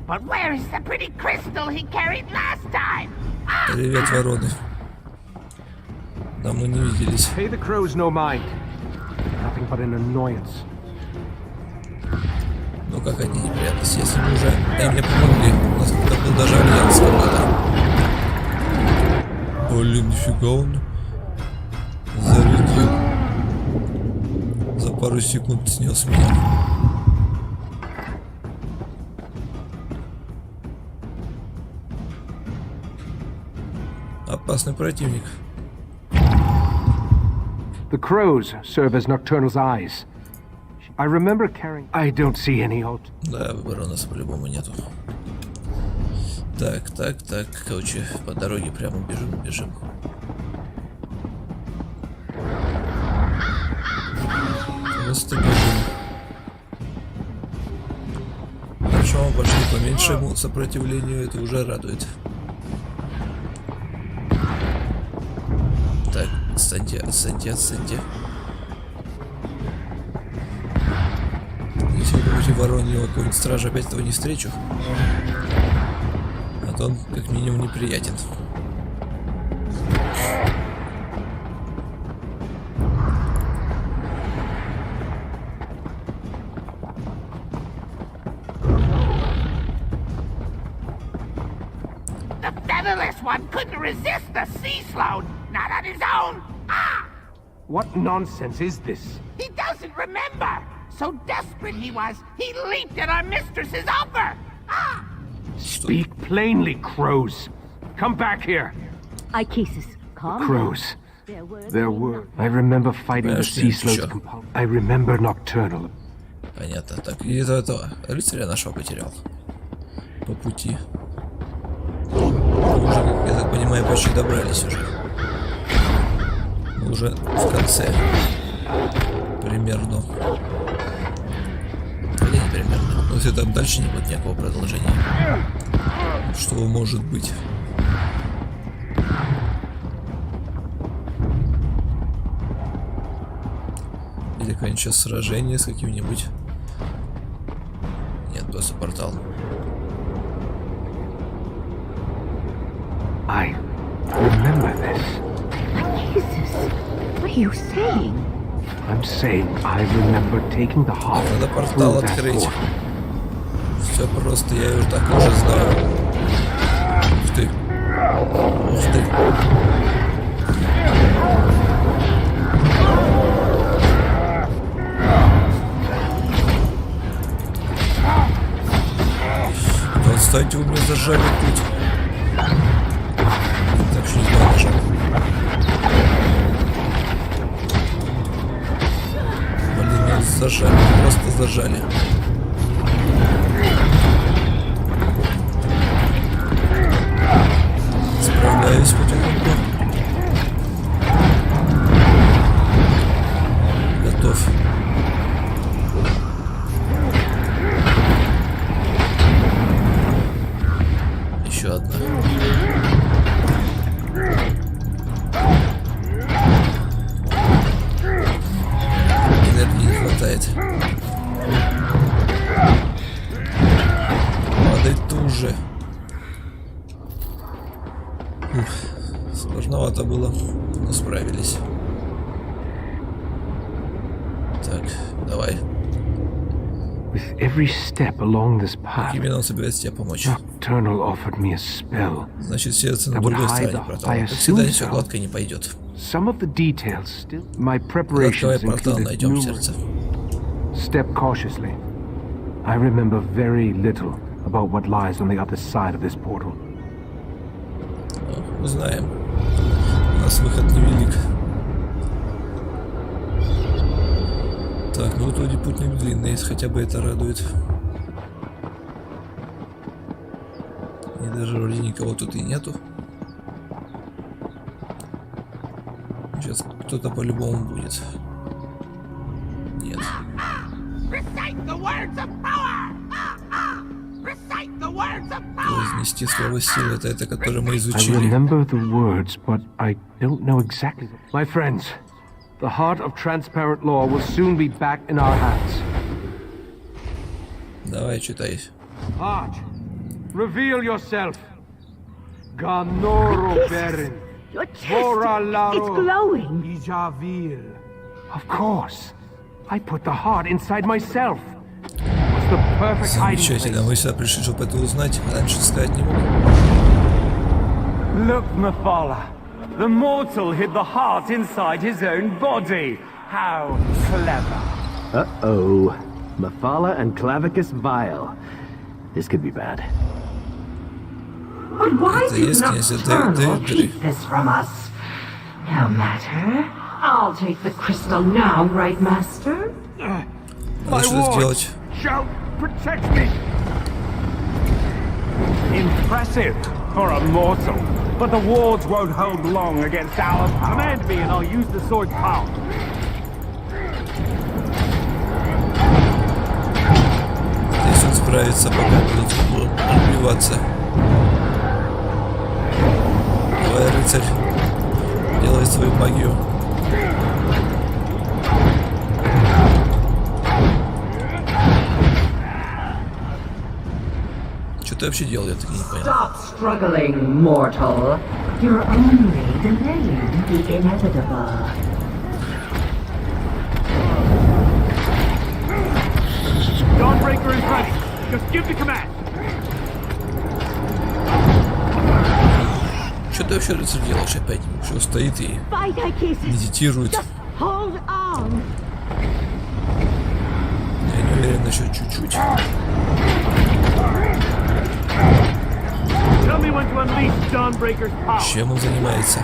But where is the pretty crystal he carried last time? Привет, вороны. Да, мы не виделись. Pay the crows no mind. Nothing but an annoyance. Ну как одни неприятности, если мы уже им не помогли. У нас как-то был даже альянс какой-то. Блин, нифига он зарядил. За пару секунд снес меня. Опасный противник. The crows serve as Nocturnal's eyes. I remember carrying. I don't see any out. Да, выбора у нас по-любому нету. Так, короче, по дороге прямо бежим. Просто бежим. Хорошо, мы пошли по меньшему сопротивлению, это уже радует. Так, отстаньте. Если вы думаете, вороньего какого-нибудь стража опять этого не встречу, а то он как минимум неприятен. The featherless one couldn't resist the sea sloan, not on his own. Ah! What nonsense is this? He doesn't remember. So desperate he was, he leaped at our mistress's offer. Ah! Speak plainly, crows. Come back here. Crows. There were. I remember fighting the sea sloth's compulsion. I remember Nocturnal. Понятно. Так, и этого рыцаря нашего потерял. По пути. Мы уже, я так понимаю, почти добрались уже. Мы уже в конце. Примерно. Или не примерно. Но если там дальше не будет никакого продолжения. Что может быть? Или какое-нибудь сейчас сражение с каким-нибудь. Нет, просто портал. I remember this. Jesus, what are you saying? I'm saying I remember taking the heart. Надо портал открыть. Все просто, я его так уже знаю. Ух ты. Ух ты. Отстаньте, вы мне зажали путь. Так что не знаю, нажал. Блин, меня зажали, просто зажали. Справляюсь потихоньку. Готов. Еще одна. Энергии не хватает. Падай туже. Сложновато было, но справились. Так, давай. With every step along this path, именно он собирается тебе помочь. Nocturnal offered me a spell. Значит, сердце на другой стороне портала. Как всегда, все гладко не пойдет. Some of the details still. My preparations included numerous. Step cautiously. I remember very little about what lies on the other side of this portal. Узнаем. У нас выход невелик. Так, ну вроде путь не длинный, хотя бы это радует. И даже вроде никого тут и нету. Сейчас кто-то по-любому будет. Нет. Произнести слово силы, это которое мы изучили. I remember the words, but I don't know exactly. My friends, the heart of transparent law will soon be back in our hands. Давай, читай. Heart, reveal yourself. Ganoro Berin. Your chest, it's glowing. Of course. I put the heart inside myself. It's the perfect hiding place. Замечательно, мы сюда пришли, чтобы это узнать, а раньше сказать не мог. Look, Mephala. The mortal hid the heart inside his own body. How clever. Uh-oh. Mephala and Clavicus Vile. This could be bad. But why did Nocturnal keep this from us? No matter. I'll take the crystal now, right, Master? Надо что-то сделать. Shall protect me. Impressive for a mortal. But the wards won't hold long against our power. Command me and I'll use the sword's power. Здесь он справится, пока будут отбиваться. Давай, рыцарь, делай свою магию. Что ты вообще делал, я так и не понял. Stop struggling, mortal. You're only delaying the inevitable. Dawnbreaker is ready. Just give the command. Что ты вообще, рыцарь, делаешь опять? Что стоит и медитирует? Я не уверен насчет чуть-чуть. Чем он занимается?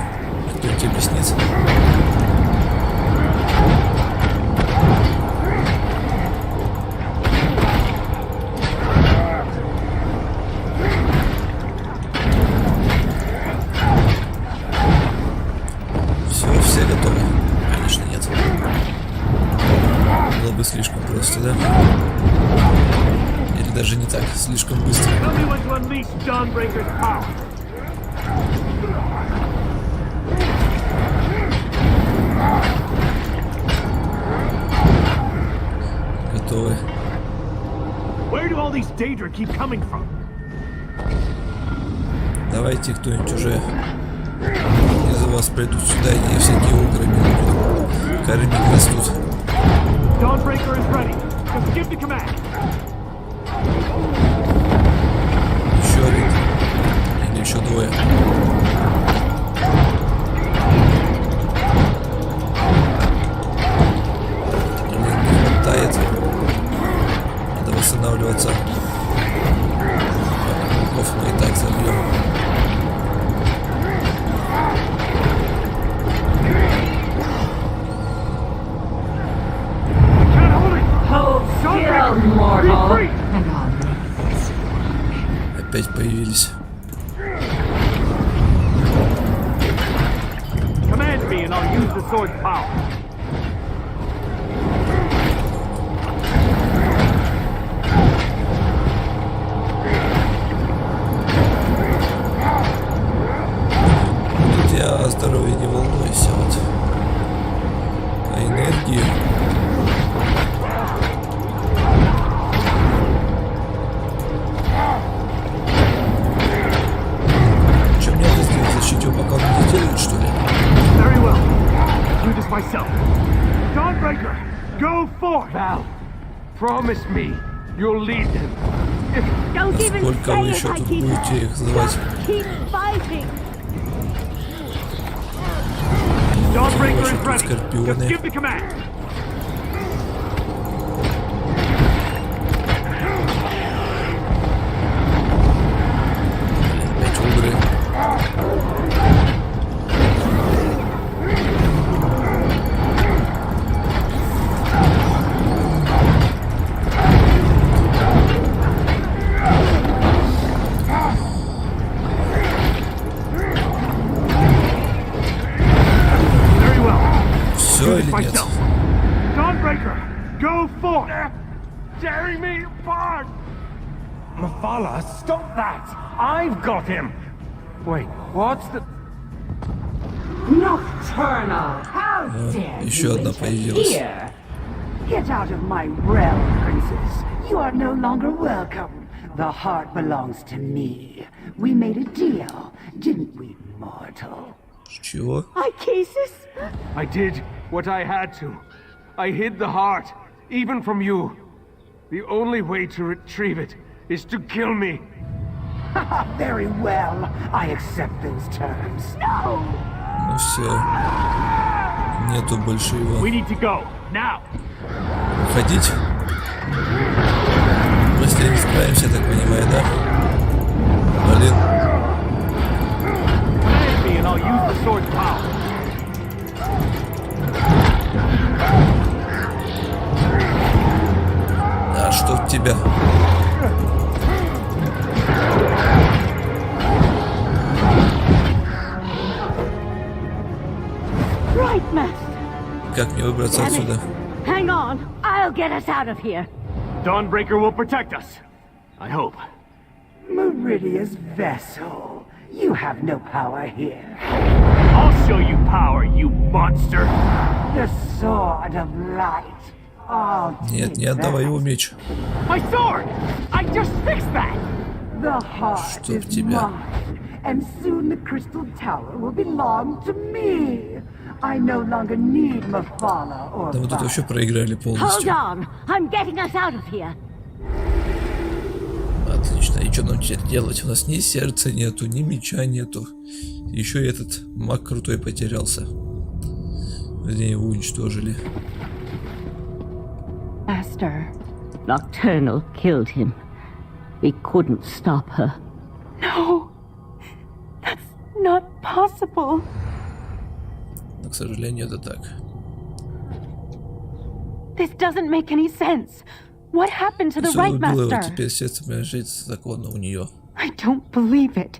Кто-нибудь объяснит? Все готовы? Конечно, нет. Было бы слишком просто, да? Или даже не так, слишком быстро. Готовы. Давайте кто-нибудь уже из вас придут сюда, и всякие угры кормить нас тут. Еще один. Или еще двое. Не хватает. Надо восстанавливаться. Врагов мы и так забьем. Опять появились. Тут я о здоровье не волнуюсь, а вот о энергии. Защитил, пока он не делает, что ли? Сколько вы еще тут будете их звать? Ваши тут скорпионы. Опять угры. Все или нет? Mufala, stop that! I've got him! Wait, what's the... Nocturnal! How dare Еще you одна появилась. interfere? Get out of my realm, princess. You are no longer welcome. The heart belongs to me. We made a deal, didn't we, mortal? Чего? I did what I had to. I hid the heart, even from you. The only way to retrieve it is to kill me. Very well. I accept those terms. No! Ну все. Нету больше его. We need to go now. Уходить? Быстрее не справимся, так понимаю, да? Блин. А что в тебя? Как мне выбраться отсюда? Hang on, I'll get us out of here. Dawnbreaker will protect us. I hope. Meridia's vessel. You have no power here. I'll show you power, you monster. The sword of light. Нет, не отдавай его меч. My sword! I just fixed that! The heart Что в is тебя? mine, and soon the crystal tower will belong to me. I no longer need Mufala or Да вы тут вообще проиграли Hold полностью. on, I'm getting us out of here. Отлично, и что нам теперь делать? У нас ни сердца нету, ни меча нету. Еще и этот маг крутой потерялся. Вернее, его уничтожили. Master. Nocturnal killed him. We couldn't stop her. No. That's not possible. Но, к сожалению, это так. This doesn't make any sense. What happened to the Всё right было, master? теперь сердце моё жить законно у неё. I don't believe it.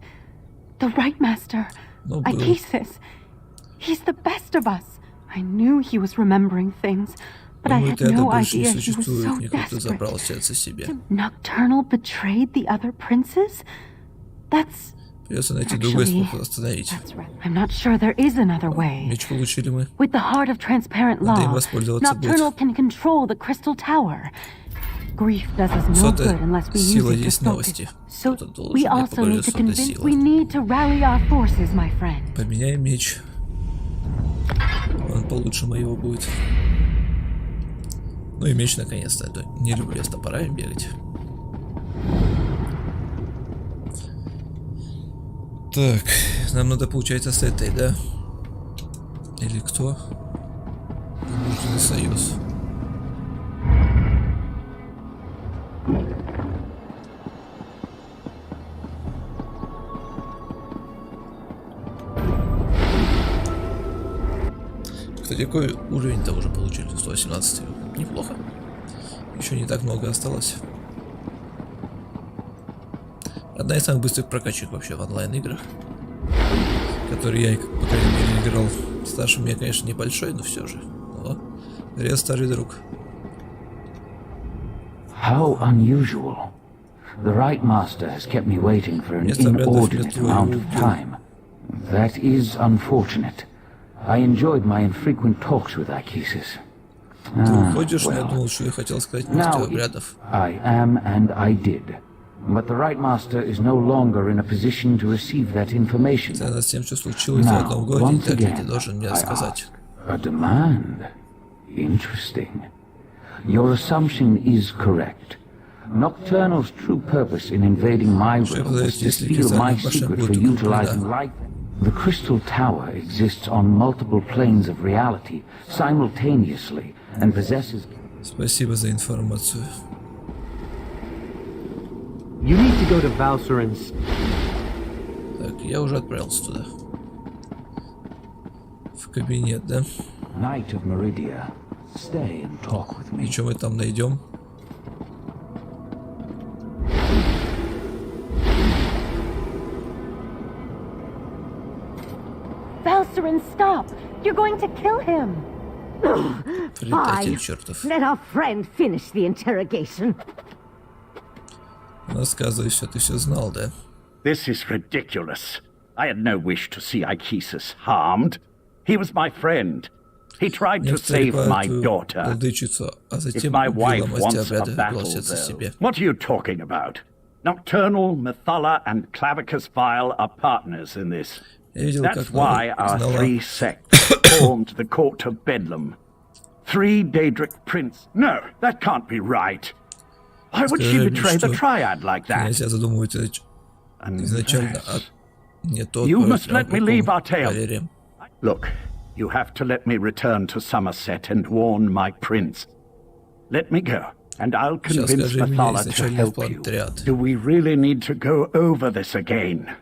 The right master, Ну, был. Akisis, he's the best of us. I knew he was remembering things, but I had no idea he was so desperate. Nocturnal betrayed the other princes? That's... Придётся найти другой способ остановить. I'm not sure there is another way. Меч получили мы. With the heart of transparent law, Nocturnal can control the crystal tower. Grief does us no good unless we use it to focus. So we also need to convince. We need to rally our forces, my friend. Поменяем меч. Он получше моего будет. Ну и меч наконец-то. Не люблю я с топорами бегать. Так, нам надо, получается, с этой, да? Или кто? Нужный союз. Кстати, какой уровень-то уже получили? 118. Неплохо. Еще не так много осталось. Одна из самых быстрых прокачек вообще в онлайн-играх, которые я, по крайней мере, играл. Старшим я, конечно, небольшой, но все же. О, привет, старый друг. How unusual. The right master has kept me waiting for an inordinate amount of time. That is unfortunate. I enjoyed my infrequent talks with Akisis. Now, I am and I did. But the right master is no longer in a position to receive that information. Now, once again, I ask, a demand? Interesting. Your assumption is correct. Nocturnal's true purpose in invading my realm was to steal my secret for utilizing light. The crystal tower exists on multiple planes of reality simultaneously and possesses... Спасибо за информацию. You need to go to Valserin's. Так, я уже отправился туда. В кабинет, да? Knight of Meridia, stay and talk with me. И что мы там найдем? Valserin, stop! You're going to kill him. Предатель чертов. Let our friend finish the interrogation. Рассказывай все, ты все знал, да? This is ridiculous. I had no wish to see Akisis harmed. He was my friend. He tried to save my daughter. If my wife wants a battle, though, what are you talking about? Nocturnal, Methala, and Clavicus Vile are partners in this. That's why our three sects formed the court of Bedlam. 3 Daedric princes. No, that can't be right. Why would she betray the triad like that? You must let me leave our tale. Look, you have to let me return to Somerset and warn my prince. Let me go, and I'll convince Methala to help you. Do we really need to go over this again?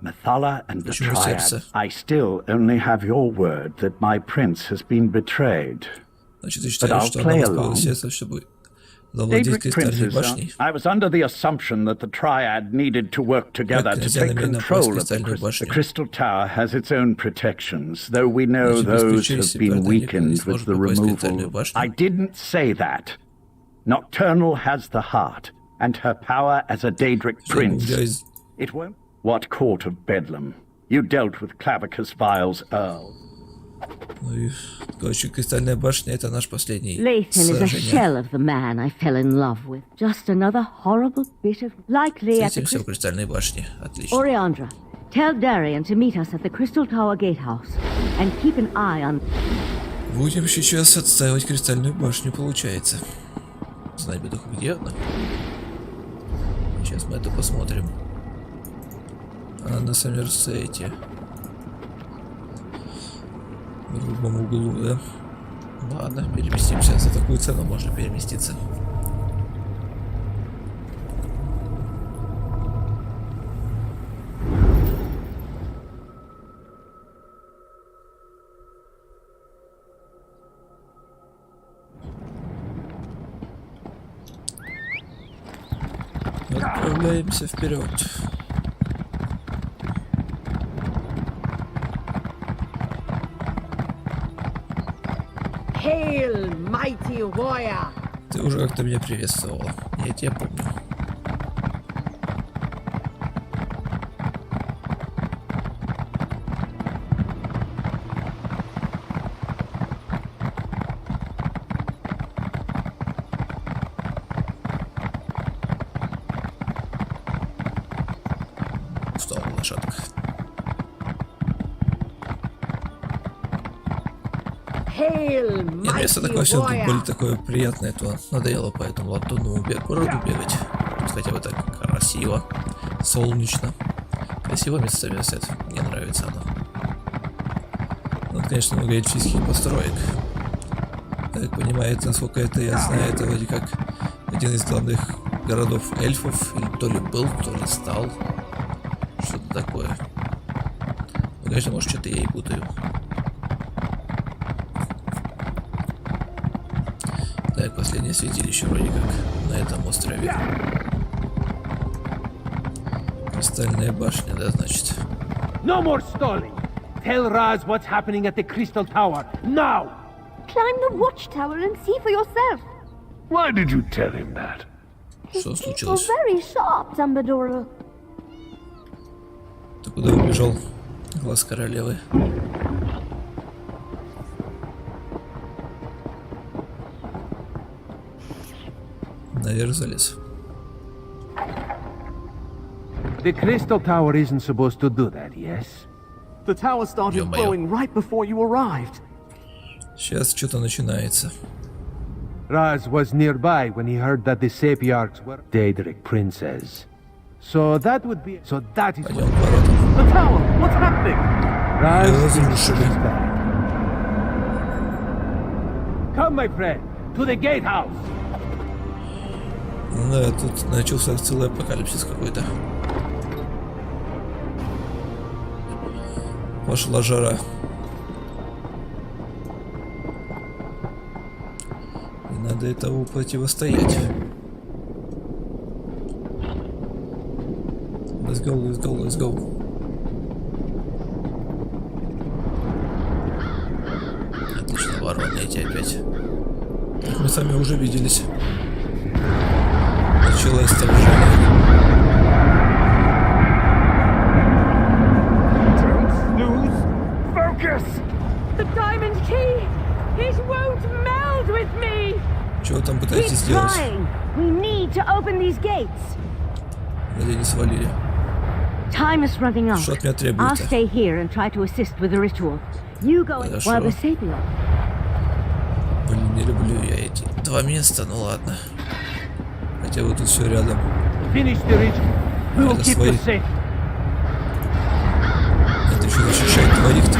Methala and the triad, I still only have your word that my prince has been betrayed. But I'll play along. Daedric princes, I was under the assumption that the triad needed to work together to take control of the crystal tower has its own protections, though we know those have been weakened with the removal. I didn't say that. Nocturnal has the heart, and her power as a Daedric prince. It won't... What court of Bedlam? You dealt with Clavicus Vile's Earl. Короче, Кристальная башня — это наш последний Lathan is a shell of the man I fell in love with. Just another horrible bit of... Likely at the... Встретимся в Кристальной башне. Отлично. Oriandra, tell Darian to meet us at the Crystal Tower Gatehouse and keep an eye on... Будем сейчас отстаивать Кристальную башню, получается. Знать бы только где она. Сейчас мы это посмотрим. А на Саммерсете. В другом углу, да? Ладно, переместимся. За такую цену можно переместиться. Отправляемся вперед. Hail, mighty warrior! Ты уже как-то меня приветствовала. Я тебя помню. Устала лошадка. Нет, место такое все были такое приятное, то надоело, поэтому ладно, городу бегать. Тут хотя бы так красиво, солнечно. Красиво место Саммерсет, мне нравится оно. Ну, конечно, много эльфийских построек. Как понимаете, насколько это я знаю, это вроде как один из главных городов эльфов, или то ли был, то ли стал. Что-то такое. Ну, конечно, может, что-то я и путаю. Так, последнее святилище вроде как на этом острове. Кристальная башня, да, значит. No more stalling. Tell Raz what's happening at the Crystal Tower now. Climb the watchtower and see for yourself. Why did you tell him that? Что случилось? Very sharp, Dumbledore. Ты куда убежал, глаз королевы? Наверх залез. The Crystal Tower isn't supposed to do that, yes? The tower started blowing right before you arrived. Сейчас что-то начинается. Raz was nearby when he heard that the Sapiarchs were Daedric princes. So that would be... So that is... Пойдем к воротам. The tower! What's happening? Raz is back. Come, my friend, to the gatehouse. Да, тут начался целый апокалипсис какой-то. Пошла жара. И надо этому противостоять. Let's go, let's go, let's go. Отлично, вороны эти опять. Так мы сами уже виделись. Началось вторжение. The diamond key! It won't meld with me! Чего там пытаетесь сделать? We need to open these gates. Где не свалили? Time is running out. Что от меня I'll требуется? stay here and try to assist with the ritual. You go while the Sapiar. Блин, не люблю я эти два места, ну ладно. Хотя вот тут все рядом. Это свои. Это еще защищает твоих-то.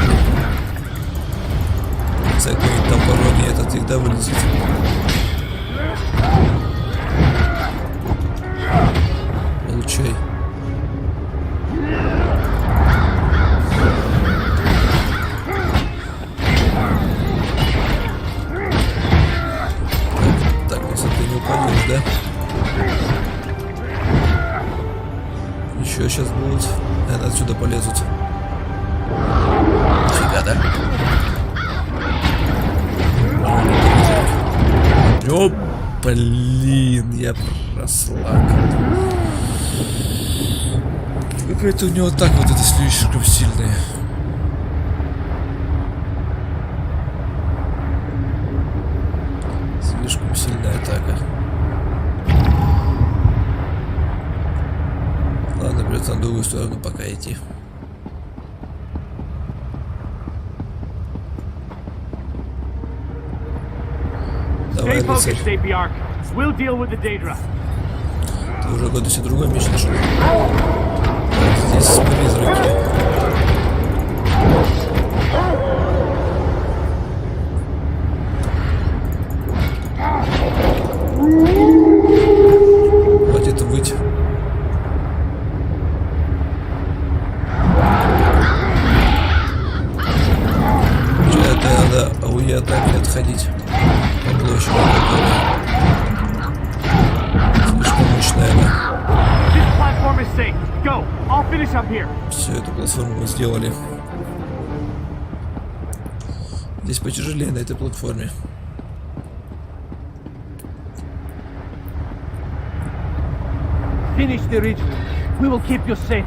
За какой-нибудь там вороне этот всегда вылезет. Получай. Так, высоты не упадешь, да? Еще сейчас будут. Наверное, отсюда полезут. Нифига, да? О, блин, я прослакал. Какая-то у него так вот это слишком сильная. Слишком сильная атака. Ладно, придется на другую сторону пока идти. Давай, рыцарь. Ты уже года себе другой меч нашел. Здесь призраки. Хватит выть. Это надо ауе атаки отходить. По площади. Слишком мощная она. Все, эту платформу мы сделали. Здесь потяжелее на этой платформе. Finish the ritual. We will keep you safe.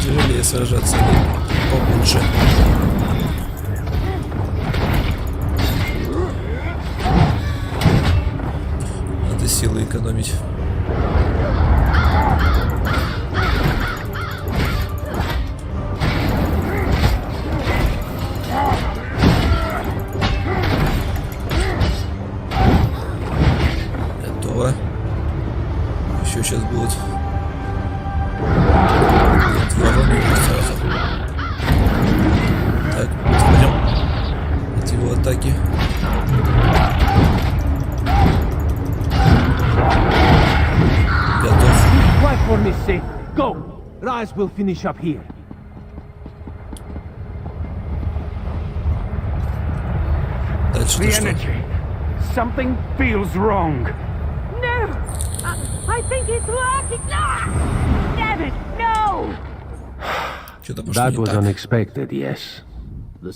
Тяжелее сражаться, побольше. Надо силы экономить. Готово. Еще сейчас будет. Сразу. Так, пойдем от его атаки. Готов. Дальше-то что? Something feels wrong. No! I think it's working! Damn it! No! That was unexpected, yes.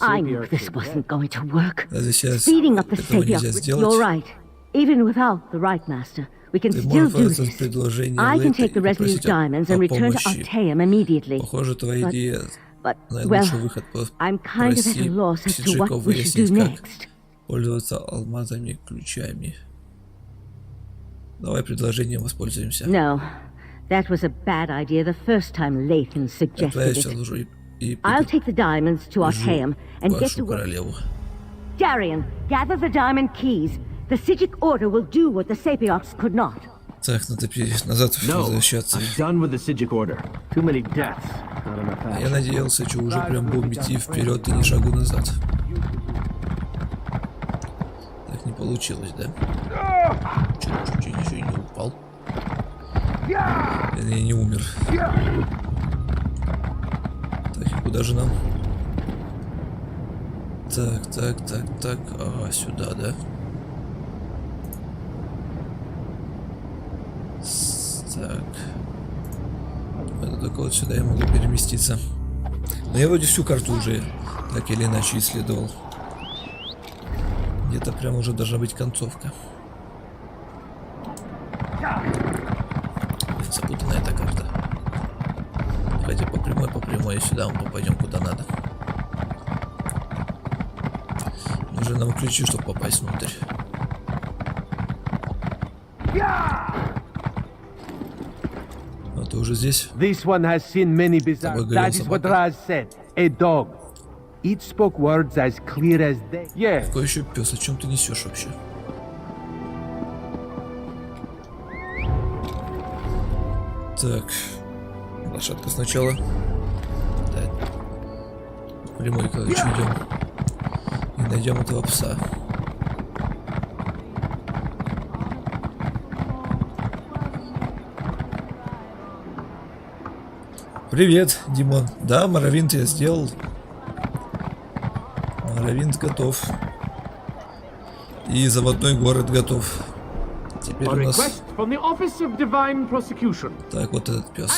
I knew this wasn't going to work. Speeding up the savior. You're right. Even without the right master, we can still do this. I can take the residue diamonds and return to Alteum immediately. But well, I'm kind of at a loss as to what we should do next. Пользоваться алмазами, ключами. Давай предложением воспользуемся. No. That was a bad idea the first time Lathan suggested it. I'll take the diamonds to Alteum and get to work. Darian, gather the diamond keys. The Sijic order will do what the Sapiox could not. Так, надо назад возвращаться. Я надеялся, что уже прям будем идти вперед и ни шагу назад. Так не получилось, да? Чуть-чуть еще и не упал. Я не умер. Так, и куда же нам? Так. Ага, сюда, да? Так. Это только вот сюда я могу переместиться. Но я вроде всю карту уже так или иначе исследовал. Где-то прям уже должна быть концовка. Запутанная эта карта. Хотя по прямой сюда мы попадем куда надо. Нужны нам ключи, чтобы попасть внутрь. А ты уже здесь? This one has seen many bizarre. That is what Raz said. A dog. It spoke words as clear as day. Yeah. Какой еще пес? О чем ты несешь вообще? Так, лошадка сначала. Да. Прямой, короче, идем. И найдем этого пса. Привет, Димон. Да, Моровинт я сделал. Моровинт готов. И заводной город готов. Теперь у нас... Так, вот этот пес.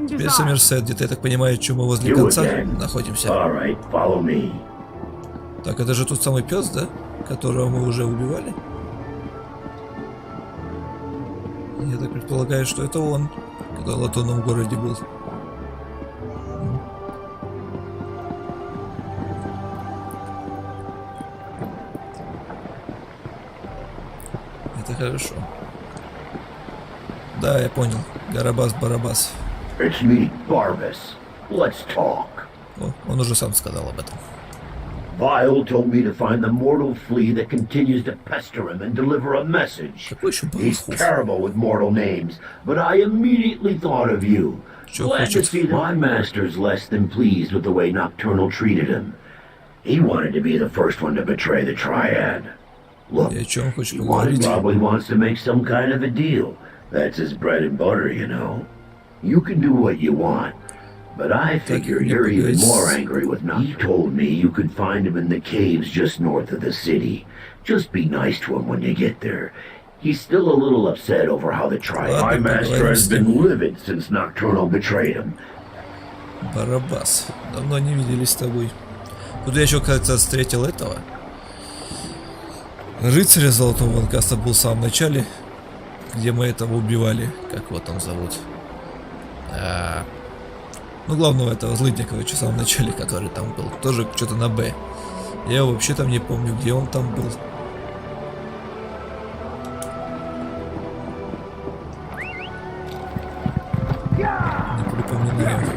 Теперь Саммерсет, где-то, я так понимаю, что мы возле конца находимся. Так, это же тот самый пес, да? Которого мы уже убивали? Я так предполагаю, что это он, когда в Латунном городе был. Это хорошо. Да, я понял. Гарабас-барабас. It's me, Barbas. Let's talk. О, он уже сам сказал об этом. Vile told me to find the mortal flea that continues to pester him and deliver a message. He's terrible with mortal names, but I immediately thought of you. Glad to see that my master's less than pleased with the way Nocturnal treated him. He wanted to be the first one to betray the Triad. Look, he probably wants to make some kind of a deal. That's his bread and butter, you know. You can do what you want, but I figure you're even more angry with Nocturnal. He told me you could find him in the caves just north of the city. Just be nice to him when you get there. He's still a little upset over how the triad. My master has been livid since Nocturnal betrayed him. Барабас, давно не виделись с тобой. Тут я еще, кажется, встретил этого рыцаря Золотого Ланкаста, был в самом начале, где мы этого убивали. Как его там зовут? Ну, главного этого злыдня, короче, в самом начале, который там был. Тоже что-то на Б. Я его вообще там не помню, где он там был. Не припоминаю.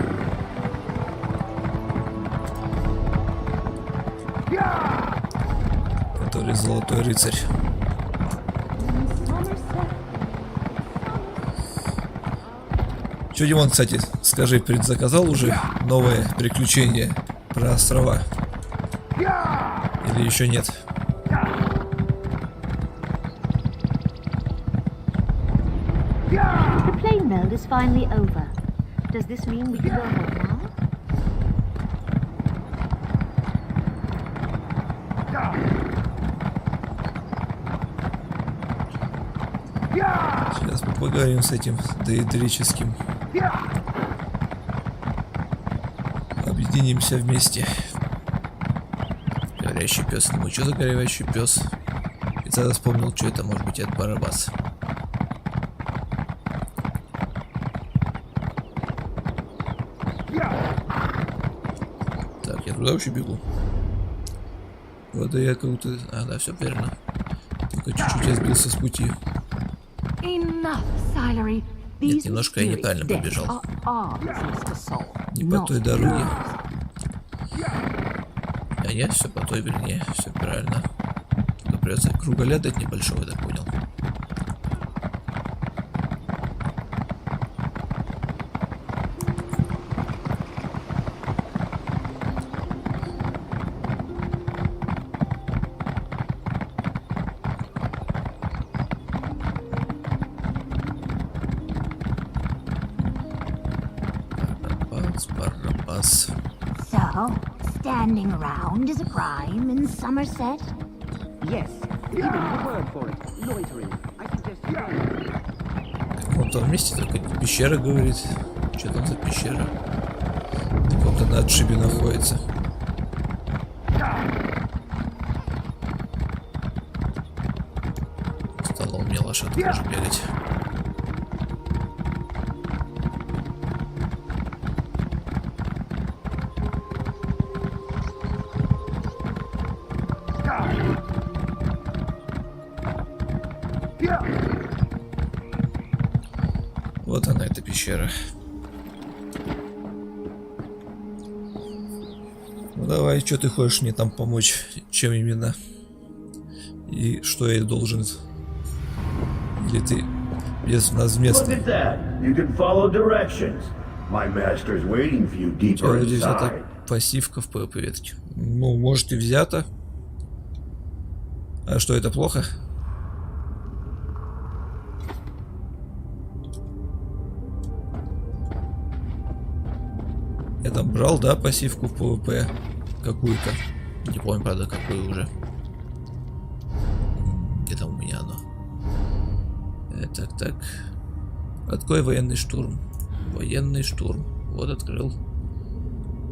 Который золотой рыцарь. Че, Димон, кстати, скажи, предзаказал уже новое приключение про острова? Или еще нет? The plane mode is finally over. Does this mean we can go home now? Сейчас мы поговорим с этим доэдрическим. Объединимся вместе. Горящий пес. Ну что за горящий пес? И тогда вспомнил, что это может быть от Барабас. Так, я туда вообще бегу. Вот я как-то... А, да, все верно. Только чуть-чуть я сбился с пути. Нет, немножко я неправильно побежал. Не по той дороге. А я все по той, вернее, все правильно. Тут придется круголя дать небольшого, я так понял. So, standing around is a crime in Somerset? Yes, even the word for it, loitering. I suggest you... В каком-то месте только пещера говорит. Что там за пещера? В каком-то на отшибе находится. Стало у меня лошадка тоже бегать. Вот она, эта пещера. Ну давай, что ты хочешь мне там помочь? Чем именно? И что я должен? Или ты без нас место? Здесь это пассивка в ПВП ветке. Ну, может и взято. А что, это плохо? Я там брал, да, пассивку в ПВП какую-то. Не помню, правда, какую уже. Где там у меня оно? Так. Открой военный штурм. Военный штурм. Вот открыл.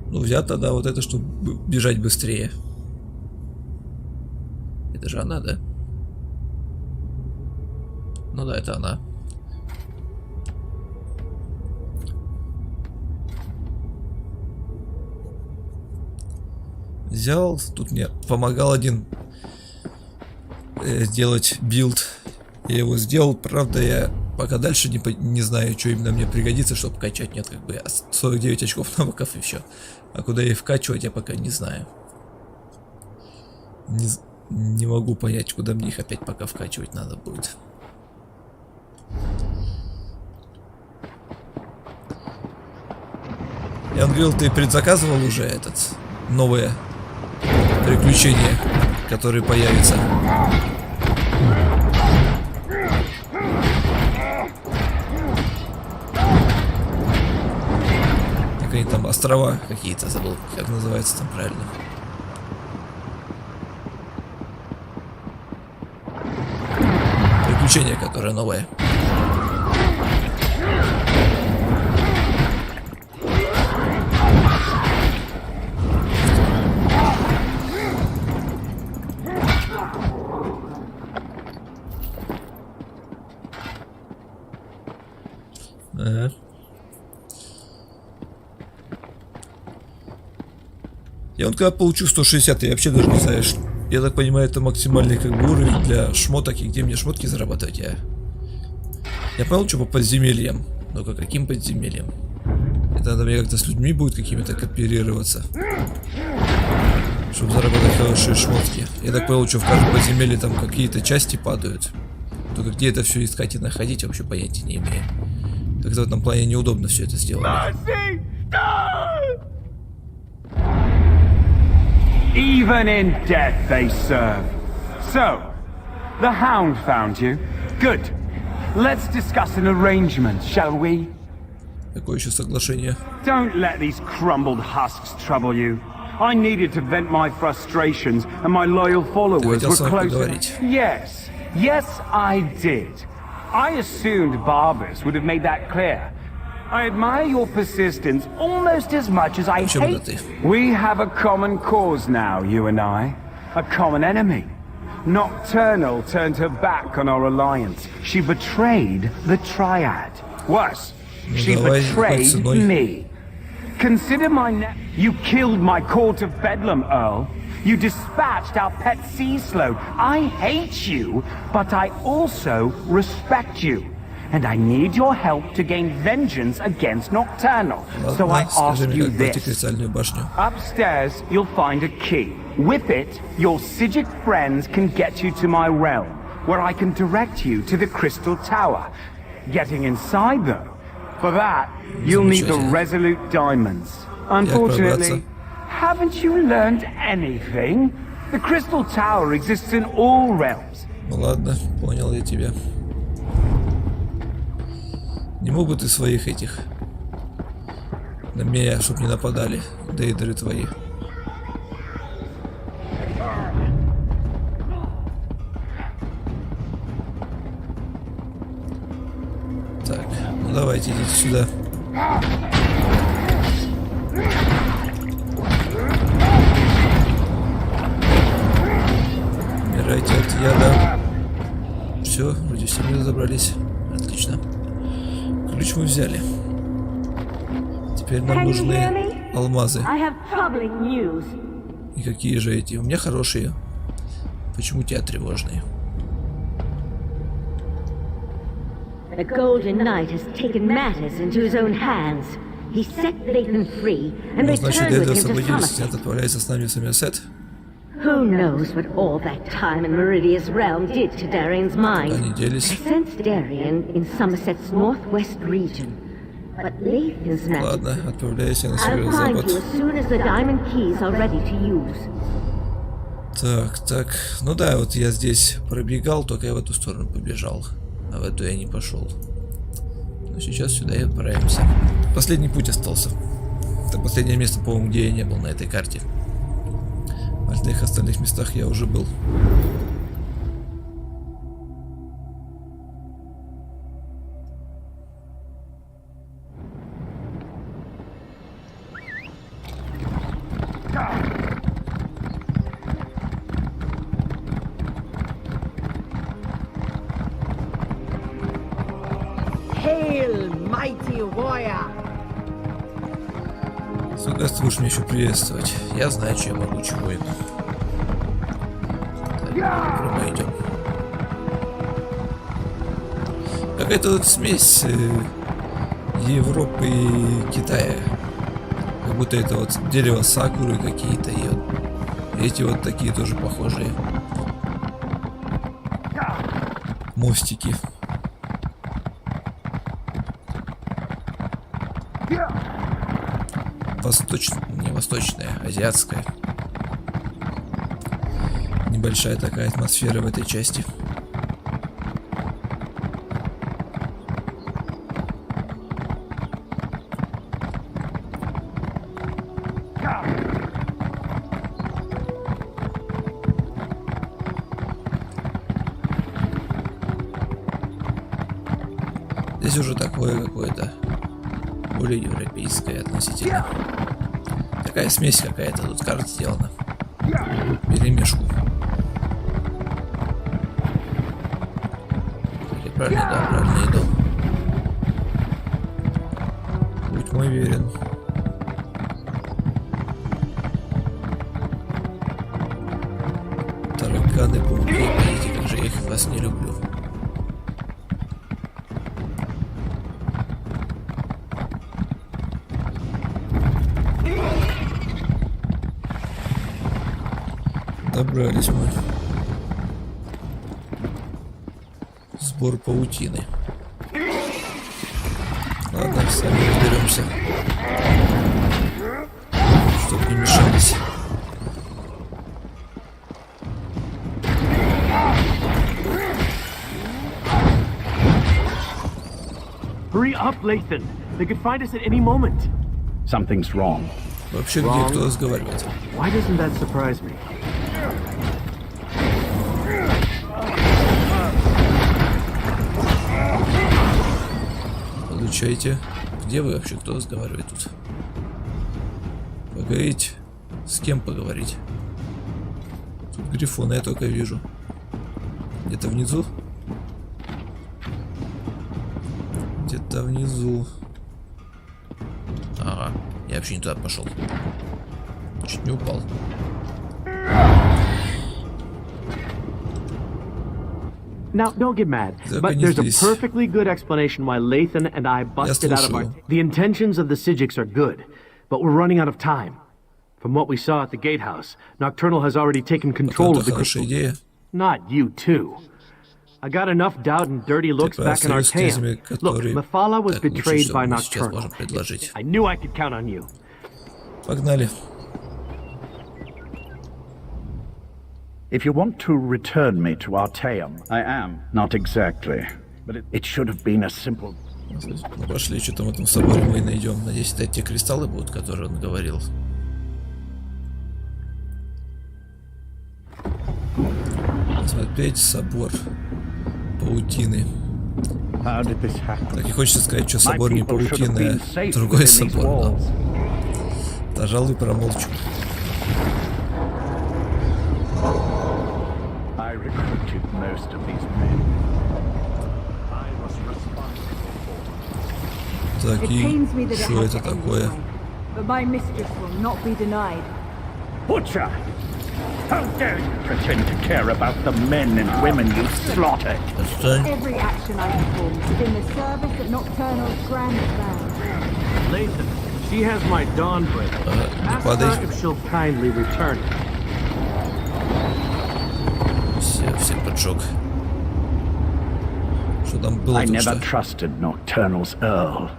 Ну, взято, да, вот это, чтобы бежать быстрее. Это же она, да? Ну да, это она. Взял, тут мне помогал один сделать билд. Я его сделал, правда, я пока дальше не знаю, что именно мне пригодится, чтобы качать. Нет, как бы 49 очков навыков и все. А куда их вкачивать, я пока не знаю. Не могу понять, куда мне их опять пока вкачивать надо будет. Я говорил, ты предзаказывал уже этот новое приключение, которое появится. Как они там, острова какие-то, забыл, как называется там правильно. приключение, которое новое. Я вот когда получу 160, я вообще даже не знаю, что... Я так понимаю, это максимальный как бы уровень для шмоток, и где мне шмотки зарабатывать, Я понял, что по подземельям. Но по каким подземельям? Это надо мне как-то с людьми будет какими-то кооперироваться, чтобы заработать хорошие шмотки. Я так понял, что в каждом подземелье там какие-то части падают. Только где это все искать и находить, вообще понятия не имею. Как-то в этом плане неудобно все это сделать. Even in death they serve. So, the hound found you. Good. Let's discuss an arrangement, shall we? Какое еще соглашение? Don't let these crumbled husks trouble you. I needed to vent my frustrations, and my loyal followers were close. Yes, I did. I assumed Barbus would have made that clear. I admire your persistence almost as much as I hate. We have a common cause now, you and I. A common enemy. Nocturnal turned her back on our alliance. She betrayed the Triad. Worse, she betrayed me. Consider you killed my court of Bedlam, Earl. You dispatched our pet sea sloth. I hate you, but I also respect you. And I need your help to gain vengeance against Nocturnal. So I ask you this. Upstairs, you'll find a key. With it, your Psijic friends can get you to my realm, where I can direct you to the Crystal Tower. Getting inside, though, for that, you'll need the Resolute Diamonds. Unfortunately, haven't you learned anything? The Crystal Tower exists in all realms. Ну ладно, понял я тебя. Не могут и своих этих на меня, чтоб не нападали, дейдеры твои. Так, ну давайте идите сюда. Умирайте от яда. Все, вроде все мы разобрались. Отлично. Ключ мы взяли. Теперь нам нужны алмазы. И какие же эти? У меня хорошие. Почему у тебя тревожные? The Golden Knight has taken matters into his own hands. He set Lathan free and returned with him to Sammерсет. Отправляется с нами в Саммерсет. Who knows what all that time in Meridia's realm did to Darian's mind? I sensed Darian in Sammerset's northwest region, but Lathan's matter. Ладно, отправляйся на I'll северо-запад. find you as soon as the diamond keys are ready to use. Так, ну да, вот я здесь пробегал, только я в эту сторону побежал, а в эту я не пошел. Но сейчас сюда и отправимся. Последний путь остался. Это последнее место, по-моему, где я не был на этой карте. В остальных местах я уже был. Hail, mighty warrior! Сколько будешь мне еще приветствовать? Я знаю, что я могучий воин. Так, мы идем. Какая-то вот смесь Европы и Китая. Как будто это вот дерево сакуры какие-то. И вот эти вот такие тоже похожие. Мостики. Не восточная, азиатская. Небольшая такая атмосфера в этой части. Здесь уже такое какое-то более европейское относительно. Такая смесь какая-то тут карта сделана. Перемешку. Или правильно, да, правильно иду. Будь мой верен. Тараканы, пауки, видите, как же я их вас не люблю. Добрались мы. Сбор паутины. Ладно, сами разберемся. Чтоб не мешались. Hurry up, Lathan. They could find us at any moment. Something's wrong. Вообще, где кто разговаривает? Why doesn't that surprise me? Получайте. Где вы вообще? Кто разговаривает тут? Поговорить? С кем поговорить? Тут грифона я только вижу. Где-то внизу? Где-то внизу. Ага. Я вообще не туда пошел. Чуть не упал. Now, don't get mad, but there's a perfectly good explanation why Lathan and I busted out of our... The intentions of the Sijiks are good, but we're running out of time. From what we saw at the gatehouse, Nocturnal has already taken control of the crystal. Not you too. I got enough doubt and dirty looks back in Artaeum. Look, Mephala was betrayed by Nocturnal. I knew I could count on you. Погнали. If you want to return me to Artaeum, I am. Not exactly. But it should have been a simple... Ну, пошли, что там в этом соборе мы найдем. Надеюсь, это те кристаллы будут, которые он говорил. Смотреть собор паутины. Так и хочется сказать, что собор не паутины, а другой собор. Да. Пожалуй, промолчу. Так, и что это такое? Butcher! How dare you pretend to care about the men and women you slaughtered? Every action I perform is in the service of Nocturnal's grand plan. Lathan, she has my dawn break. Ask her if she'll kindly return it. Все поджег. Что там было? I never trusted Nocturnal's Earl.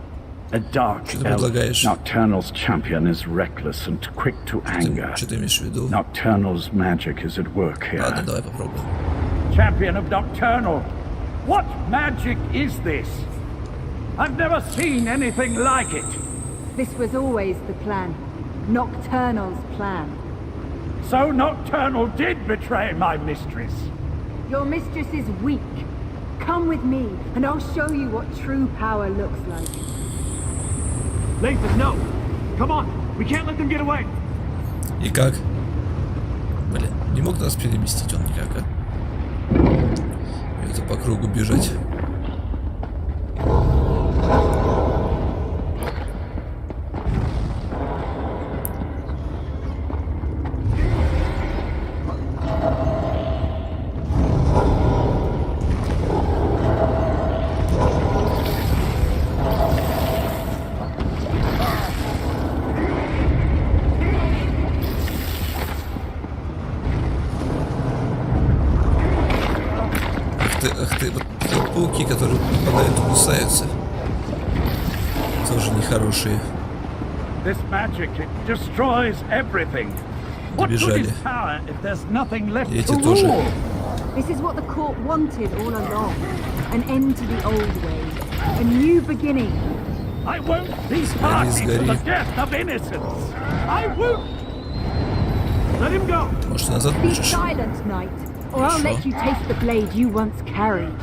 A dark elf. Nocturnal's champion is reckless and quick to anger. Nocturnal's magic is at work here. Ладно, давай попробуем. Champion of Nocturnal, what magic is this? I've never seen anything like it. This was always the plan. Nocturnal's plan. So Nocturnal did betray my mistress. Your mistress is weak. Come with me, and I'll show you what true power looks like. Lathan, no! Come on! We can't let them get away! И как? Блин, не мог нас переместить он никак, а? Это по кругу бежать. Ах ты, вот пауки, которые попадают и кусаются. Тоже нехорошие. Добежали. И эти тоже. This is what the court wanted all along. An end to the old ways. A new beginning. I won't be party to the death of innocence. I won't. Let him go. Может, назад Be бежишь? silent, knight, or I'll let you taste the blade you once carried.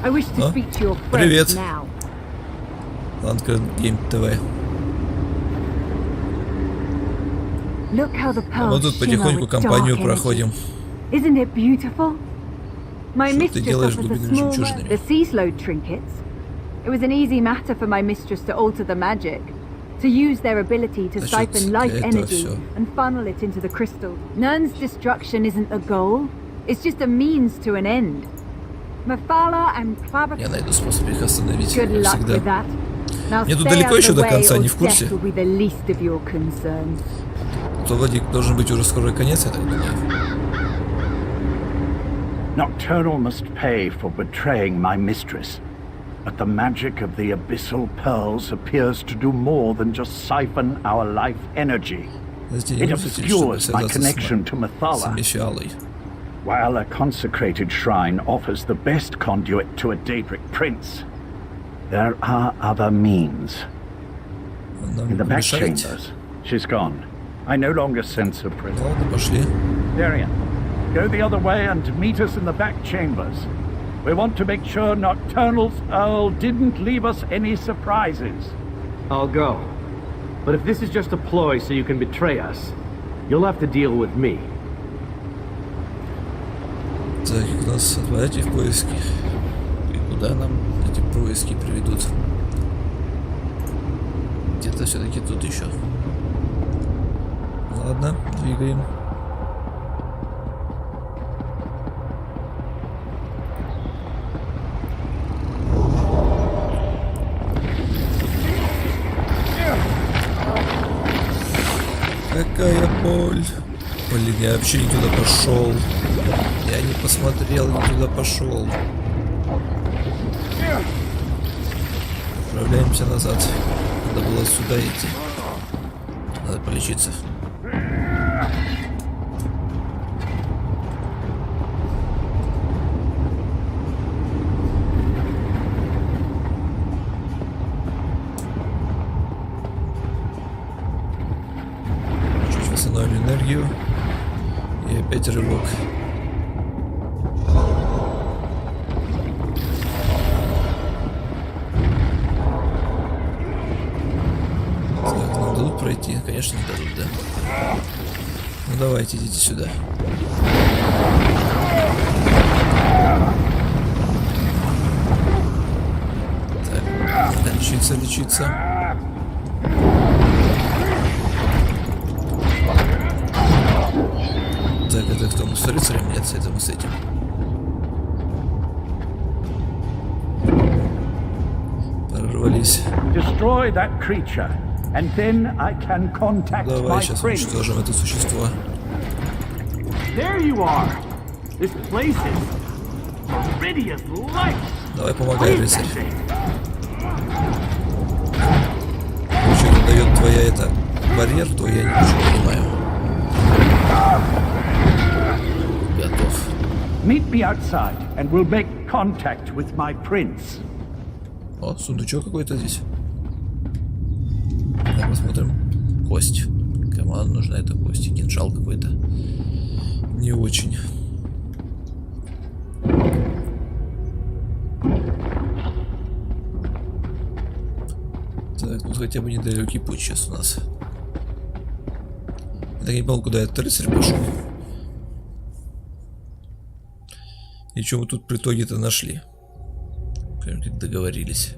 I wish to speak to your friends now. Ланка Гейм ТВ. А мы тут потихоньку компанию проходим. Что ты делаешь с глубинными жемчужинами? It was an easy matter for my mistress to alter the magic, to use their ability to siphon life energy and funnel it into the crystal. Nern's destruction isn't the goal, it's just a means to an end. Mafala and Clabber... Я найду способ их остановить, как всегда. Мне тут далеко еще до конца, не в курсе. То вроде должен быть уже скоро конец, я так думаю. Nocturnal must pay for betraying my mistress. But the magic of the abyssal pearls appears to do more than just siphon our life energy. It obscures my connection to Mathala. While a consecrated shrine offers the best conduit to a Daedric prince, there are other means. In the back chambers, she's gone. I no longer sense her presence. Darian, go the other way and meet us in the back chambers. We want to make sure Nocturnal's Earl didn't leave us any surprises. I'll go. But if this is just a ploy so you can betray us, you'll have to deal with me. Так, нас отправляйте в поиски. И куда нам эти поиски приведут? Где-то все-таки тут еще. Ладно, двигаем. Какая боль. Блин, я вообще не туда пошел. Я не посмотрел, не туда пошел. Отправляемся назад. Надо было сюда идти. Надо полечиться. Чуть восстановим энергию. И опять рывок. Пройти, конечно, не дадут, да. Ну давайте, идите сюда. Так, лечиться, лечиться. Так, это кто? Мы с рыцарем? Нет, это мы с этим. Прорвались. Destroy that creature. And then I can contact Давай сейчас уничтожим это существо. There you are. This place is pretty as life. Давай помогай, рыцарь. Что-то дает твоя это барьер, то я ничего не понимаю. Готов. Meet me outside, and we'll make contact with my prince. О, сундучок какой-то здесь. Посмотрим. Кость. Кому нам нужна эта кость? Кинжал какой-то. Не очень. Так, тут хотя бы недалекий путь сейчас у нас. Я так не понял, куда этот рыцарь пошел. И что мы тут в итоге-то нашли? Прям как договорились.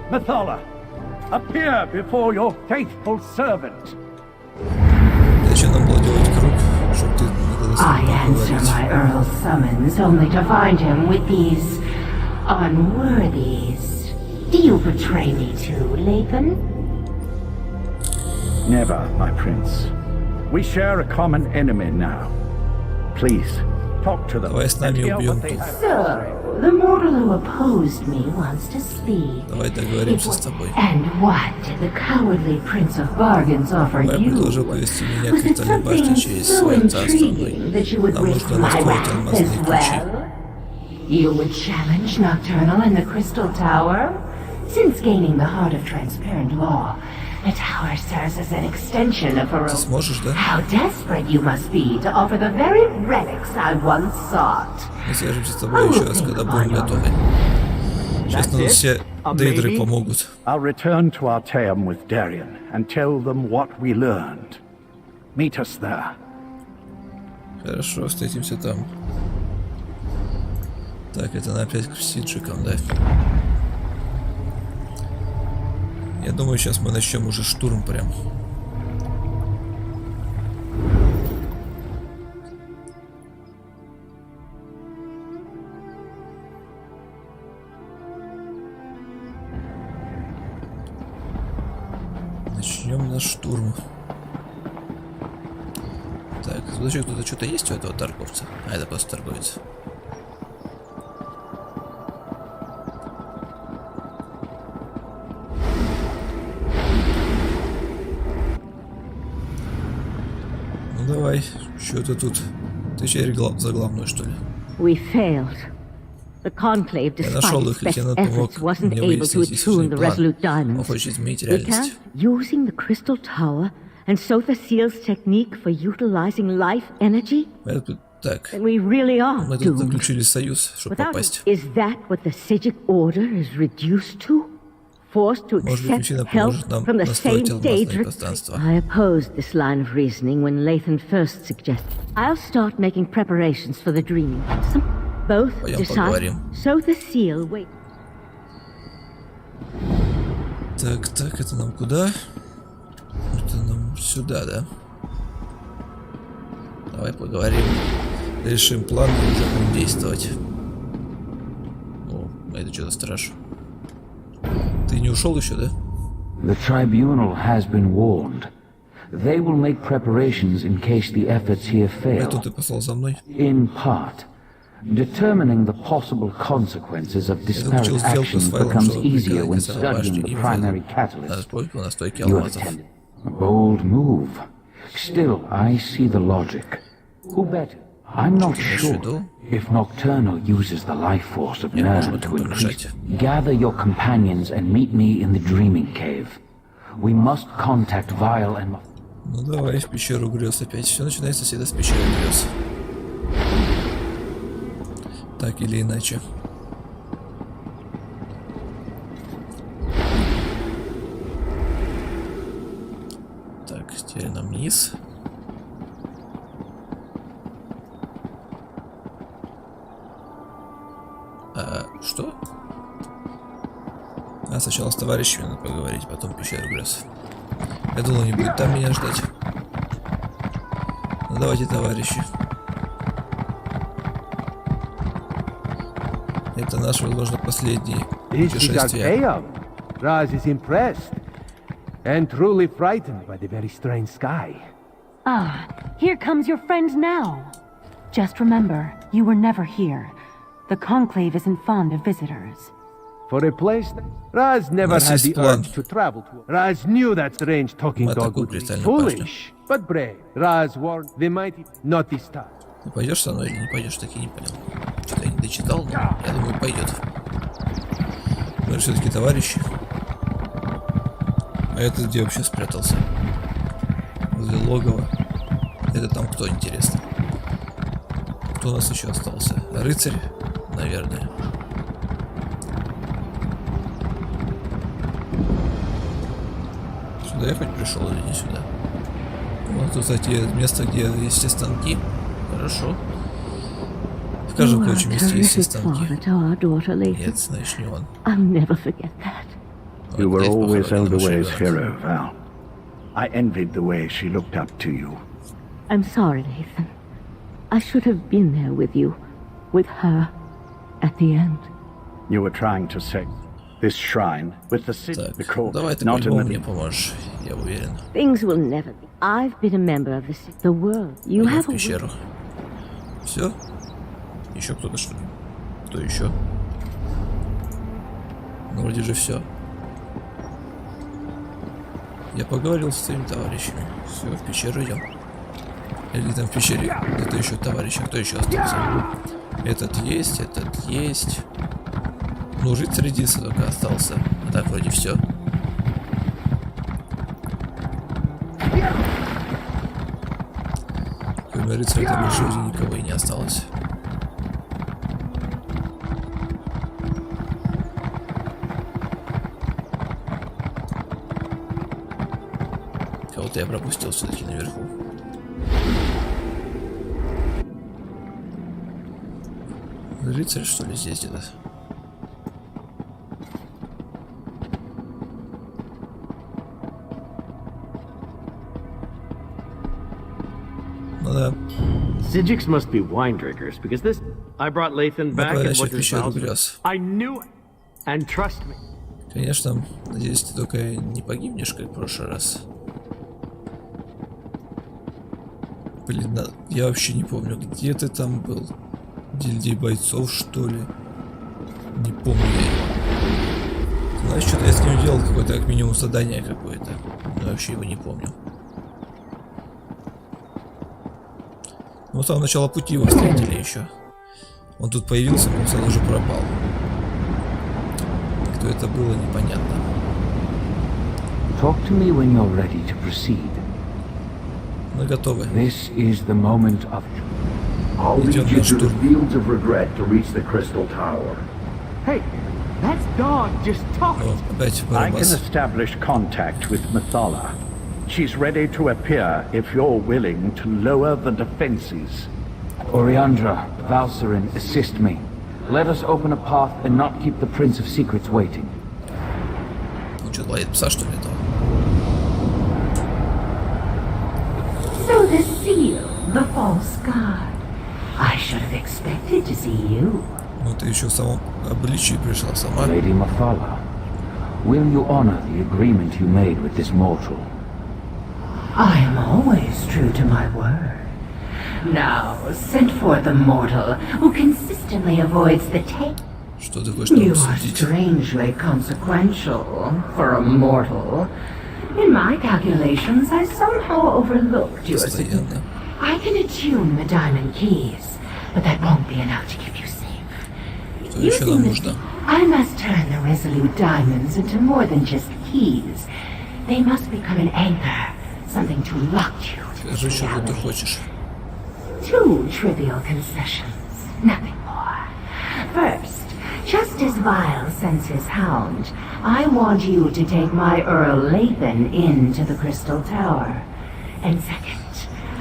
Mathala, appear before your faithful servant. Зачем нам было делать круг, чтобы ты I answer my Earl's summons only to find him with these unworthies. Do you betray me too, Lathan? Never, my prince. We share a common enemy now. Please, talk to them. Давай с нами убьем тут. So, the mortal who opposed me wants to speak. Давай договоримся с тобой. And what did the cowardly Prince of Bargains offer you? Я предложил повести меня к кристальной башне через свое царство. Нам нужно настроить алмазные ключи. You would challenge Nocturnal in the Crystal Tower? Since gaining the heart of transparent law, The tower serves as an extension of her own. Сможешь, да? How desperate you must be to offer the very relics I once sought. Мы свяжемся с тобой еще раз, когда будем готовы. Сейчас нам все дейдры помогут. I'll return to Arteum with Darien and tell them what we learned. Meet us there. Хорошо, встретимся там. Так, это опять к сиджикам, да? Я думаю, сейчас мы начнем уже штурм прям. Начнем наш штурм. Так, зачем тут что-то есть у этого торговца? А, это просто торговец. Ну давай, что-то тут. Ты теперь за главную, что ли? Я нашел их, лейтенант помог мне выяснить изученный план. Он хочет изменить реальность. And so the seal's technique for utilizing life energy? Так, Then we really are мы тут заключили союз, чтобы попасть. Is that what the Sijic order is reduced to? Forced to accept help from the same Daedric? I opposed this line of reasoning when Lathan first suggested. I'll start making preparations for the dreaming. Both decide. So the seal wait. Так, это нам куда? Это нам сюда, да? Давай поговорим, решим план и уже будем действовать. О, это что-то страшно. Ты не ушел еще, да? The tribunal has been warned. They will make preparations in case the efforts here fail. Это ты послал за мной? In part. Determining the possible consequences of disparate actions becomes easier when studying the primary catalyst. You attended. A bold move. Still, I see the logic. Who better? I'm not sure if Nocturnal uses the life force of Nern to increase. Gather your companions and meet me in the dreaming cave. We must contact Vile and... Ну давай в пещеру грез опять. Все начинается всегда с пещеры грез. Так или иначе. Так, теперь нам вниз. Что? А, сначала с товарищами надо поговорить, потом пещеру грез. Я думал, не будет там меня ждать. Ну давайте, товарищи. Это наше, возможно, последнее путешествие. Raz is impressed and truly frightened by the very strange sky. Ah, here comes your friend now. Just remember, you were never here. The Conclave isn't fond of visitors. For a place that Raz never had the urge to travel to. Raz knew that strange talking dog would be foolish, but brave. Raz warned the mighty not this time. Ты пойдешь со мной или не пойдешь, так и не понял. Что-то я не дочитал, но я думаю, пойдет. Мы все-таки товарищи. А этот где вообще спрятался? Возле логова. Это там кто, интересно? Кто у нас еще остался? Рыцарь, наверное. Сюда я хоть пришел или не сюда? Вот тут, кстати, место, где есть все станки. Хорошо. В каждом прочем месте есть все станки. Нет, значит, не он. You were always Elderway's hero, Val. I envied the way she looked up to you. I'm sorry, Nathan. I should have been there with you, with her, at the end. You were trying to save this shrine with the city, the court, давай ты not in the... мне поможешь, я уверен. Things will never be. I've been a member of the world. You have пещеру. Все? Еще кто-то что ли? Кто еще? Ну, вроде же все. Я поговорил с своими товарищами. Все, в пещеру идем. Или там в пещере где-то еще товарищи. Кто еще остался? Этот есть, этот есть. Ну, жить среди только остался. А так вроде все. кроме рыцаря там больше уже никого и не осталось. Кого-то я пропустил все-таки наверху. Рыцарь, что ли, здесь где-то? Ну да. Sijiks must be wine drinkers because this I brought Lathan back and what his mouth. I knew it. And trust me. Конечно, надеюсь, ты только не погибнешь, как в прошлый раз. Блин, я вообще не помню, где ты там был. Гильдии бойцов, что ли? Не помню я. Знаешь, что-то я с ним делал какое-то, как минимум, задание какое-то. Но вообще его не помню. Ну, с самого начала пути его встретили еще. Он тут появился, но сразу же пропал. Кто это было, непонятно. Talk to me when you're ready to proceed. Мы готовы. This is the moment of... I'll lead you to the fields of regret to reach the crystal tower. Hey, that dog just talked. I can establish contact with Mathala. She's ready to appear if you're willing to lower the defenses. Oriandra, Valsarin, assist me. Let us open a path and not keep the Prince of Secrets waiting. Ну что, лает пса, что ли, этого? So the seal, the false god. I should have expected to see you. Ну ты еще в самом обличии пришла сама. Lady Mathala, will you honor the agreement you made with this mortal? I am always true to my word. Now, send forth the mortal who consistently avoids the take. Что ты хочешь там обсудить? You are strangely consequential for a mortal. In my calculations, I somehow overlooked your significance. I can attune the diamond keys, but that won't be enough to keep you safe. Что еще нам нужно? I must turn the resolute diamonds into more than just keys. They must become an anchor, something to lock you to Скажи, что ты хочешь. 2 trivial concessions, nothing more. First, just as Vile sends his hound, I want you to take my Earl Lathan into the Crystal Tower. And second,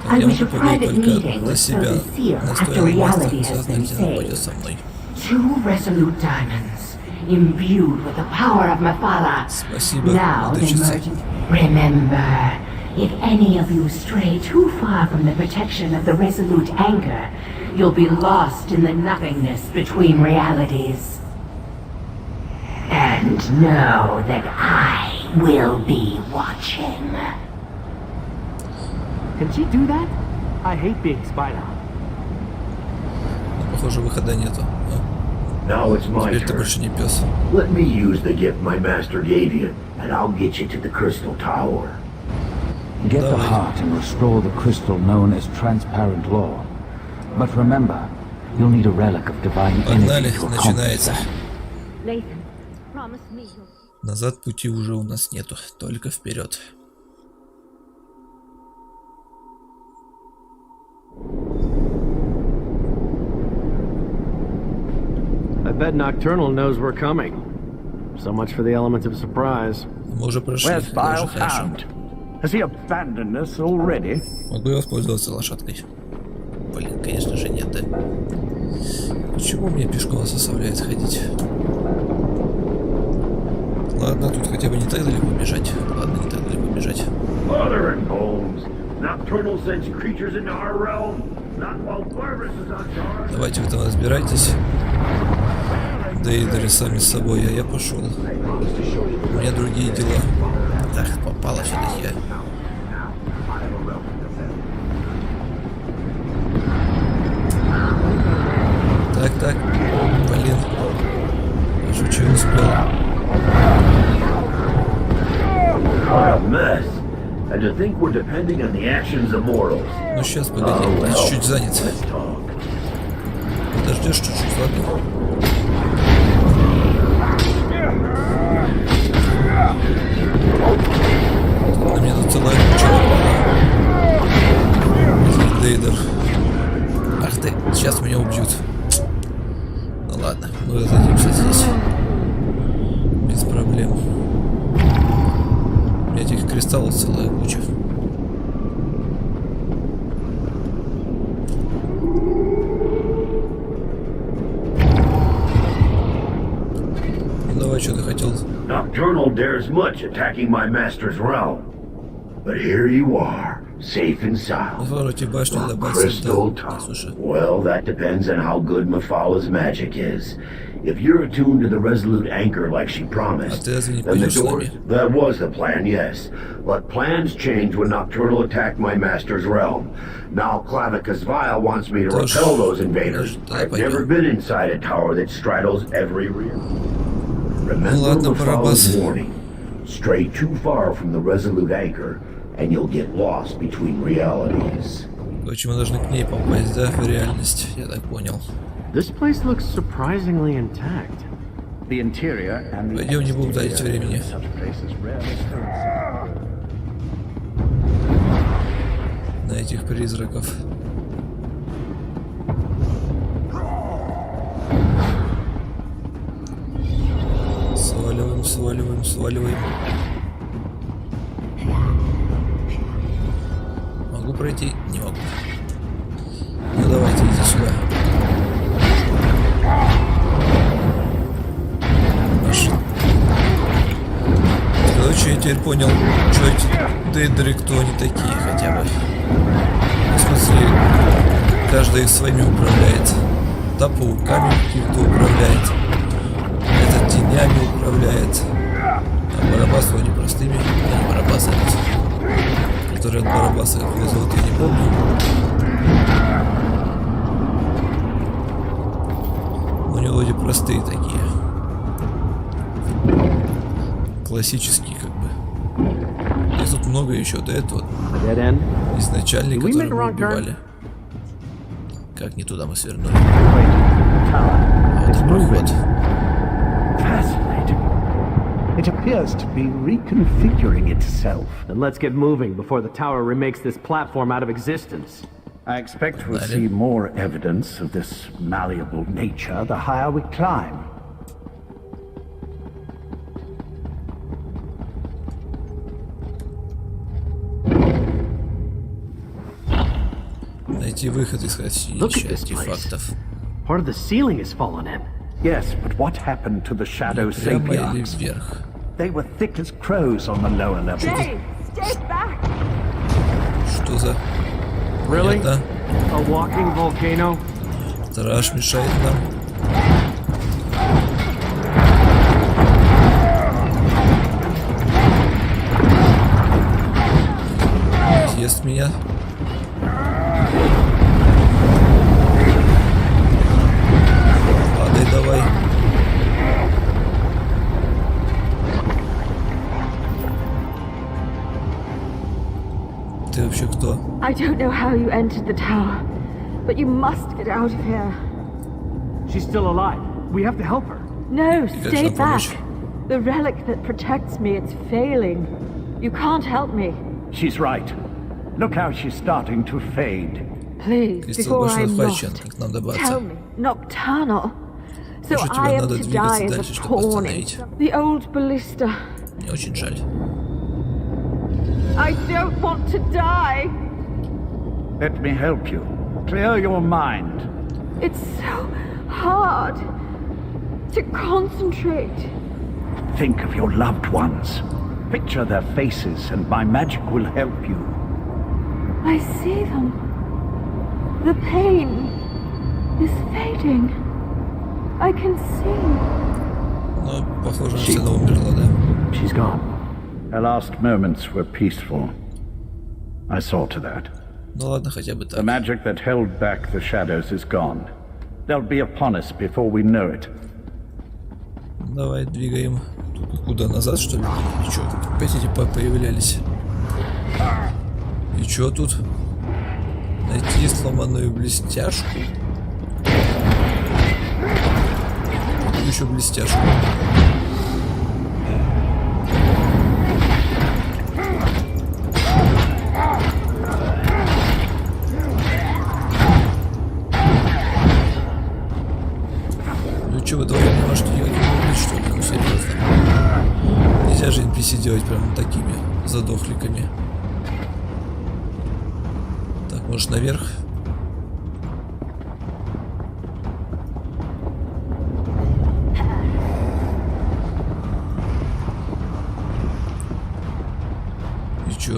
I wish a private meeting with the seal after reality has been saved. 2 resolute diamonds, imbued with the power of Mathala. Now they merge. Remember, if any of you stray too far from the protection of the resolute anchor, you'll be lost in the nothingness between realities. And know that I will be watching. Can she do that? I hate being spied on. Похоже, выхода нету. Now it's my Теперь ты больше не пес. Let me use the gift my master gave you, and I'll get you to the Crystal Tower. Get the heart and restore the crystal known as transparent law. But remember, you'll need a relic of divine energy to accomplish that. Назад пути уже у нас нету, только вперед. I bet Nocturnal knows we're coming. So much for the element of surprise. Мы уже прошли. Where's Vile found? Has he abandoned us already? Могу я воспользоваться лошадкой? Блин, конечно же нет, да? Почему мне пешком заставляет ходить? Ладно, тут хотя бы не так далеко бежать. Ладно, не так далеко бежать. Давайте вы там разбирайтесь. Дейдеры сами с собой, а я пошел. У меня другие дела. Так, попало все-таки я. Так, блин. Жучу успел. Ну сейчас, погоди, я чуть-чуть занят. Подождешь чуть-чуть, ладно? На меня тут целая куча. Дейдер. Nocturnal dares much attacking my master's realm. But here you are, safe and sound. Crystal tongue. Well, that depends on how good Mafala's magic is. If you're attuned to the resolute anchor like she promised, then the doors... That was the plan, yes. But plans change when Nocturnal attacked my master's realm. Now Clavicus Vile wants me to repel those invaders. I've never been inside a tower that straddles every rear. Remember Mafala's warning. Stray too far from the resolute anchor, and you'll get lost between realities. Короче, мы должны к ней попасть, да, в реальность, я так понял. This place looks surprisingly intact. The interior and the Пойдем, не буду тратить времени. На этих призраков. Сваливаем, сваливаем, сваливаем. Могу пройти? Не могу. Ну давайте, иди сюда. Короче, я теперь понял, что эти дейдры, кто они такие хотя бы. В смысле, каждый их своими управляет. Та пауками какими-то управляет. Этот тенями управляет. А барабас вроде простыми. Не барабас этот. Который от барабаса как его зовут, я не помню. У него вроде простые такие. Классические как бы. И тут много еще до этого. Изначально, которые мы убивали. Как не туда мы свернули. А вот проход. It appears to be reconfiguring itself. Then let's get moving before the tower remakes this platform out of existence. I expect we'll see more evidence of this malleable nature the higher we climb. Найти выход из артефактов. Part of the ceiling is fallen in. Yes, but what happened to the shadow sapiens? They were thick as crows on the lower levels. Stay back! Что за? Really? A walking volcano? Страж мешает нам. Съест меня. Падай давай. Ты вообще кто? I don't know how you entered the tower, but you must get out of here. She's still alive. We have to help her. No, stay back. The relic that protects me, it's failing. You can't help me. She's right. Look how she's starting to fade. Please, before I'm lost, tell me, Nocturnal. So I am to die as a pawn in the old ballista. Мне очень жаль. I don't want to die. Let me help you. Clear your mind. It's so hard to concentrate. Think of your loved ones. Picture their faces and my magic will help you. I see them. The pain is fading. I can see. Ну, похоже, она умерла, да? She's gone. Her last moments were peaceful. I saw to that. Ну ладно, хотя бы так. The magic that held back the shadows is gone. They'll be upon us before we know it. Давай, двигаем. Куда, назад, что ли? И чё, опять эти появлялись? И чё тут? Найти сломанную блестяшку? Еще блестяшку. Ну чё, вы двое не можете делать, что ли? Ну серьезно. Нельзя же NPC делать прям такими задохликами. Так, может наверх?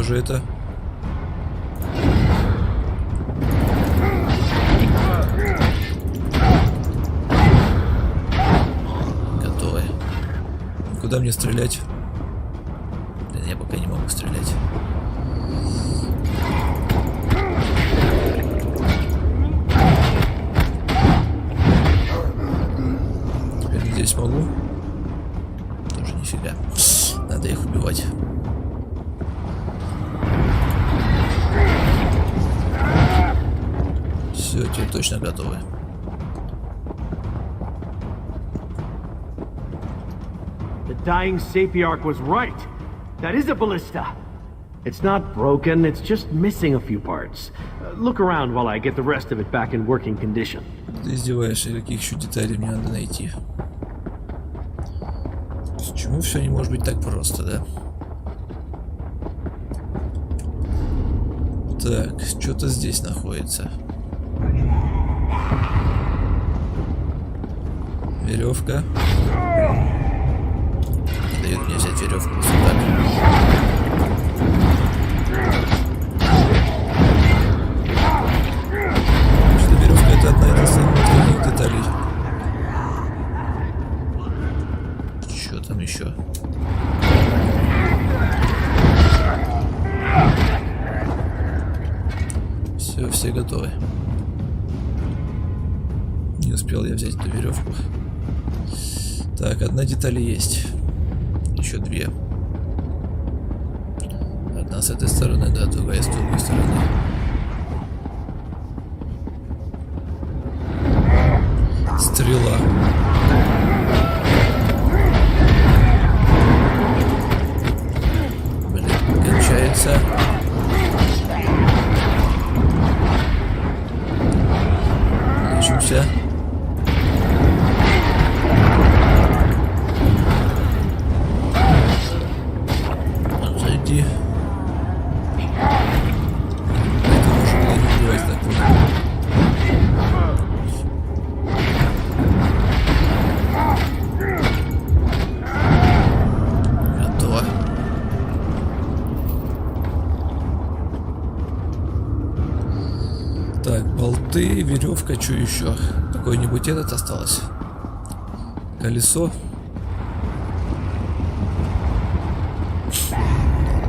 же это? Готовы. Куда мне стрелять? Да я пока не могу стрелять. Теперь здесь могу. Тоже нифига. Надо их убивать. Все, теперь точно готовы. The dying Sapiarch was right. That is a ballista. It's not broken, it's just missing a few parts. Look around while I get the rest of it back in working condition. Ты издеваешься, каких еще деталей мне надо найти? Почему все не может быть так просто, да? Так, что-то здесь находится. Веревка. Не дают мне взять веревку. Что веревка — это одна из самых деталей. Что там еще? Все готовы. Не успел я взять эту веревку. Так, одна деталь есть. Еще две. Одна с этой стороны, да, другая с другой стороны. Стрела. Блин, кончается. Лечимся. Отойди. Это можно было не убивать, так понял. Готово. Так, болты, веревка, что еще? Какой-нибудь этот осталось? Колесо.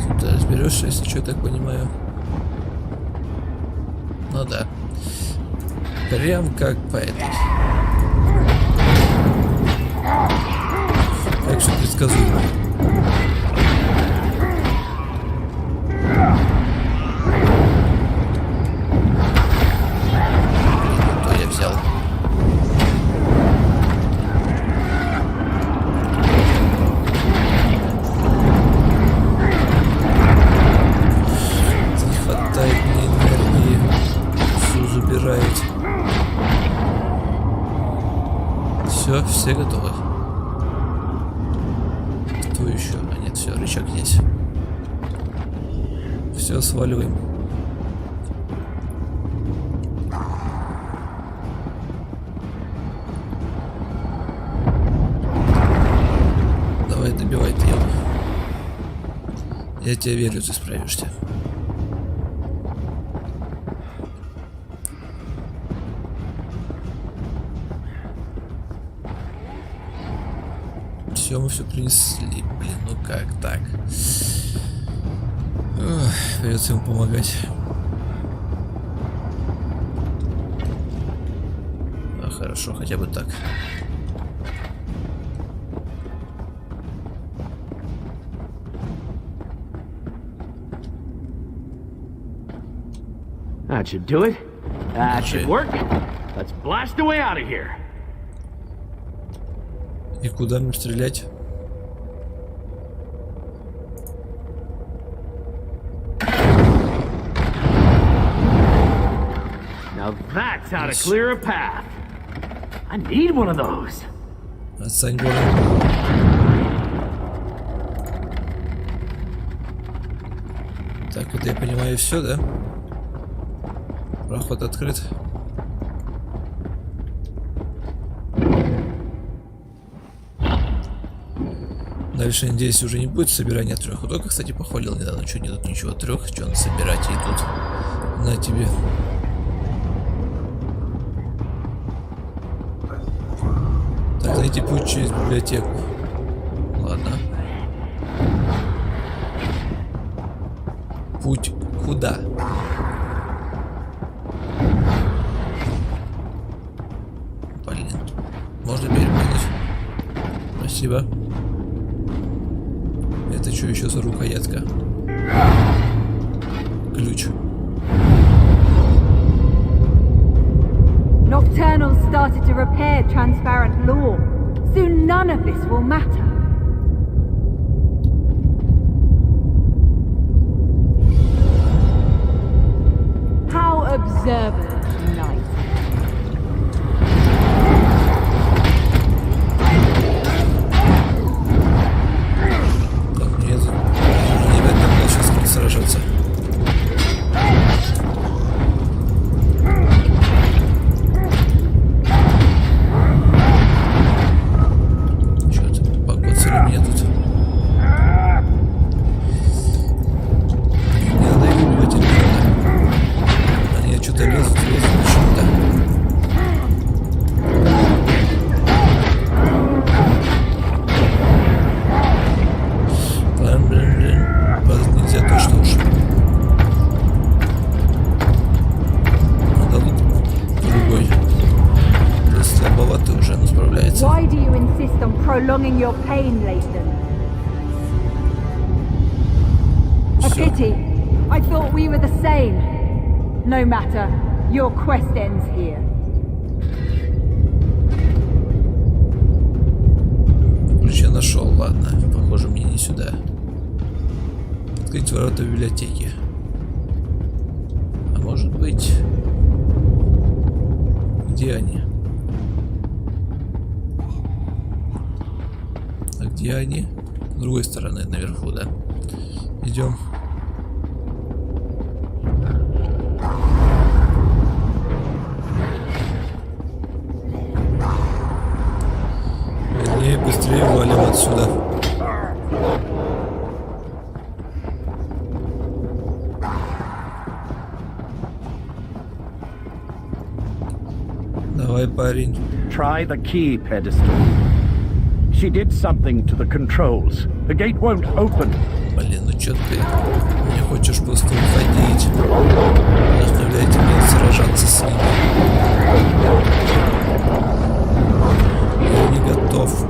Тут ты разберешься, если что, так понимаю. Ну да. Прям как по этой. Так что предсказуемо. Что я взял? Не хватает мне энергии. Все забирает. Все готовы. Что еще? А нет, все, рычаг здесь. Все, сваливаем. Давай, добивай ты его. Я тебе верю, ты справишься. Все, мы все принесли. Блин, ну как так? Ох, придется ему помогать. А, хорошо, хотя бы так. That should do it. That should work. Let's blast away out of here. И куда мне стрелять? Now that's how to clear a path. I need one of those. Отстань, Боря. Так, это я понимаю все, да? Проход открыт. Дальше, надеюсь, уже не будет собирания 3. Только, кстати, похвалил недавно, что нет тут ничего 3, что надо собирать, и тут на тебе. Так, найти путь через библиотеку. Ладно. Путь куда? Блин. Можно перепрыгнуть. Спасибо. Это что еще за рукоятка? Ключ. Nocturnal started to repair transparent law. Soon none of this will matter. How observant, Knight. Так, нет. Не в этом было сейчас как сражаться. Why do you insist on prolonging your pain, Lathan? A pity. I thought we were the same. No matter. Your quest ends here. Ключ я нашел, ладно. Похоже, мне не сюда. Открыть ворота библиотеки. А может быть... Где они? А где они? С другой стороны, наверху, да? Идем. Быстрее валим отсюда. Давай, парень. Try the key pedestal. She did something to the controls. The gate won't open. Блин, ну чё ты не хочешь просто уходить? Заставляйте меня сражаться с ним. Я не готов.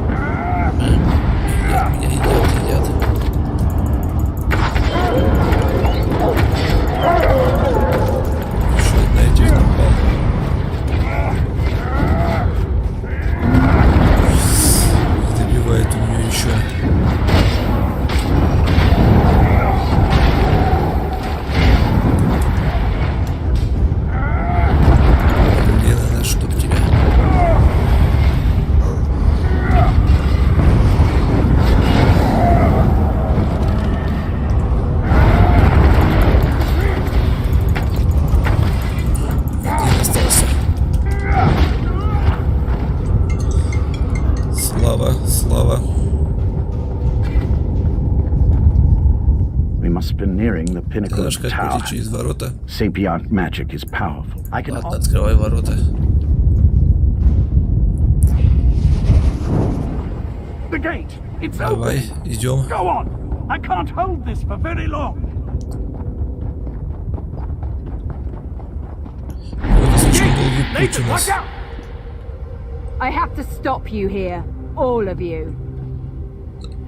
Едят. Еще одна этих напал. Добивает у нее еще. Блин, она чтоб тебя. Слава. We must be nearing the pinnacle of the tower. Через ворота. Sapient magic is powerful. Ладно, открывай ворота. The gate. It's Давай, open. идем. Go on. I can't hold this for very long. Это слишком долгий путь у нас. I have to stop you here, all of you.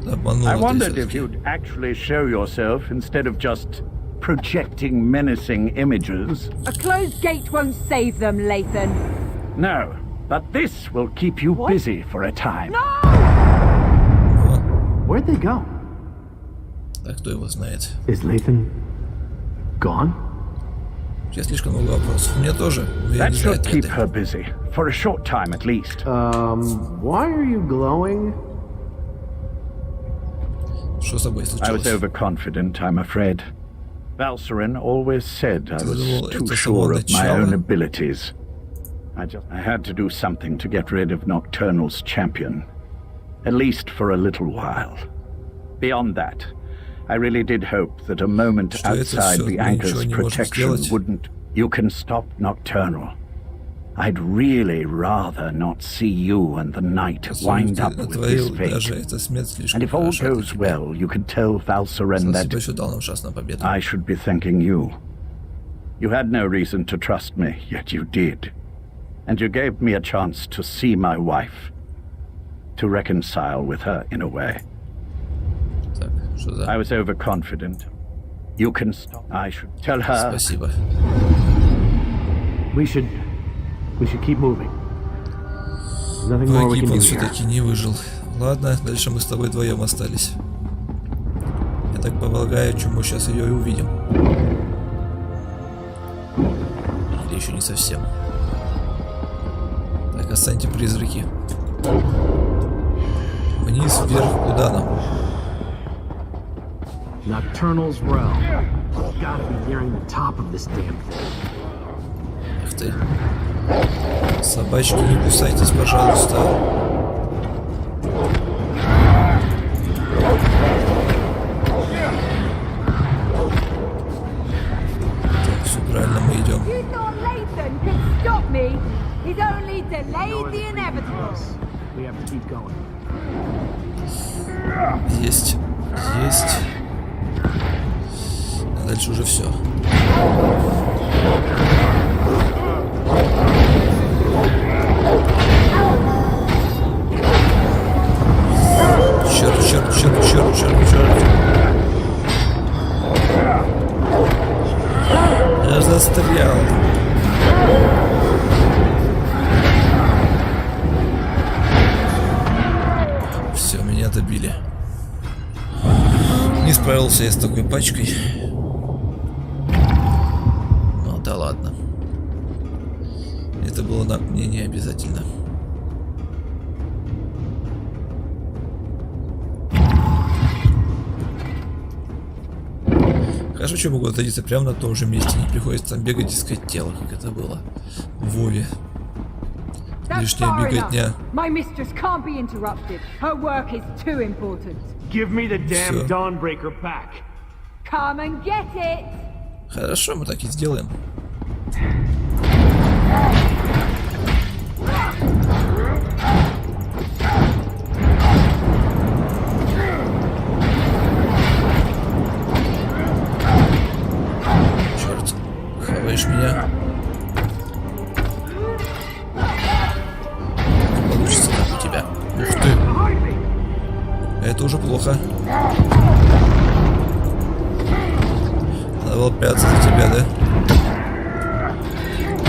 I wondered if you'd actually show yourself instead of just projecting menacing images. A closed gate won't save them, Lathan. No, but this will keep you busy for a time. No! Where'd they go? Так, кто его знает? Is Lathan gone? Сейчас слишком много вопросов. У меня тоже. That should keep her busy for a short time at least. Why are you glowing? Что с тобой случилось? I was overconfident, I'm afraid. Valcerin always said I was too sure of my own abilities. I had to do something to get rid of Nocturnal's champion. At least for a little while. Beyond that, I really did hope that a moment outside the anchor's protection wouldn't... You can stop Nocturnal. I'd really rather not see you and the night wind up with this fate. And if all goes well, you can tell Valseren that I should be thanking you. You had no reason to trust me, yet you did. And you gave me a chance to see my wife, to reconcile with her in a way. I was overconfident. You can stop. I should tell her. Спасибо. We should keep moving. Nothing more we can do here. Он все-таки не выжил. Ладно, дальше мы с тобой вдвоем остались. Я так полагаю, что мы сейчас ее и увидим. Или еще не совсем. Так, останьте призраки. Вниз, вверх, куда нам? Nocturnal's realm. Gotta be nearing the top of this damn thing. Эх ты. Собачки, не кусайтесь, пожалуйста. Так, все правильно, мы идем. Есть. Есть. А дальше уже все. Черт. Я застрял. Все, меня добили. Не справился я с такой пачкой. Ну да ладно. Это было мне не обязательно. Хорошо, что могу садиться прямо на том же месте. Не приходится там бегать, искать тело, как это было в Вове. Лишняя беготня. Хорошо, мы так и сделаем. Черт, хаваешь меня. Не получится так у тебя. Ух ты. Это уже плохо. Надо было прятаться за тебя, да?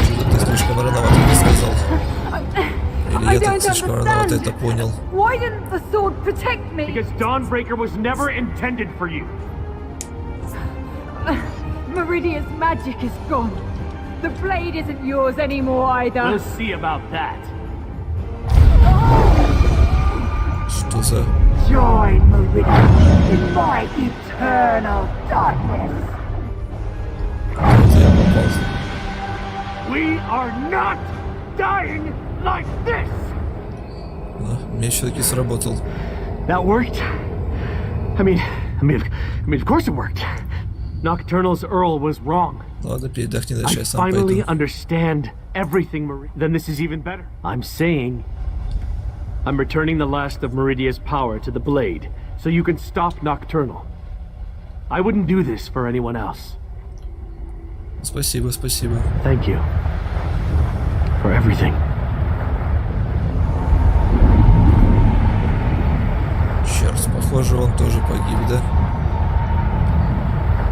Что-то ты слишком рановато это сказал. Или я так слишком рановато это понял. Because Dawnbreaker was never intended for you. Meridia's magic is gone. The blade isn't yours anymore either. We'll see about that. Что за... Join Meridia in my eternal darkness. We are not dying like this. Меч все-таки сработал. That worked. I mean, of course it worked. Nocturnal's Earl was wrong. Ладно, передохни дальше, я I сам finally пойду. understand everything, Meridia. Then this is even better. I'm saying I'm returning the last of Meridia's power to the blade, so you can stop Nocturnal. I wouldn't do this for anyone else. Спасибо, спасибо. Thank you for everything. Черт, похоже, он тоже погиб, да?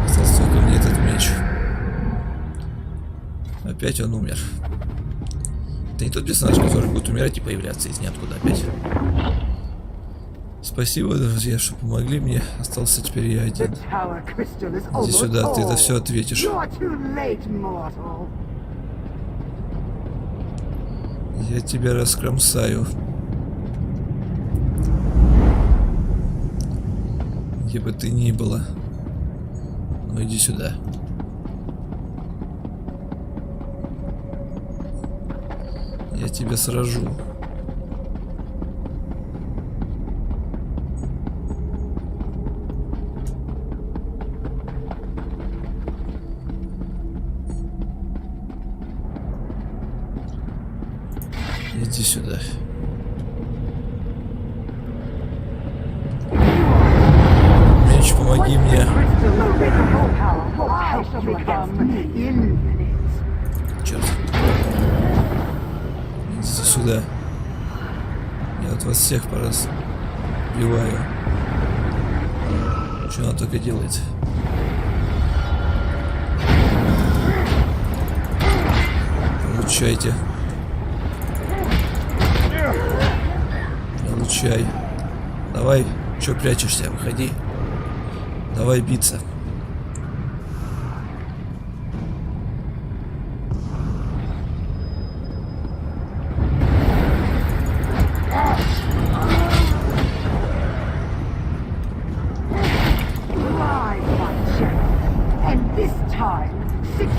Остался только мне этот меч. Опять он умер. Это не тот персонаж, который будет умирать и появляться из ниоткуда опять. Спасибо, друзья, что помогли мне. Остался теперь я один. Иди сюда, ты это все ответишь. Я тебя раскромсаю. Где бы ты ни было. Ну иди сюда. Я тебя сражу. Иди сюда. Меч, помоги мне. Черт. Идите сюда. Я от вас всех поразбиваю. Что она только делает? Получайте. Получай. Давай, чё прячешься? Выходи. Давай биться.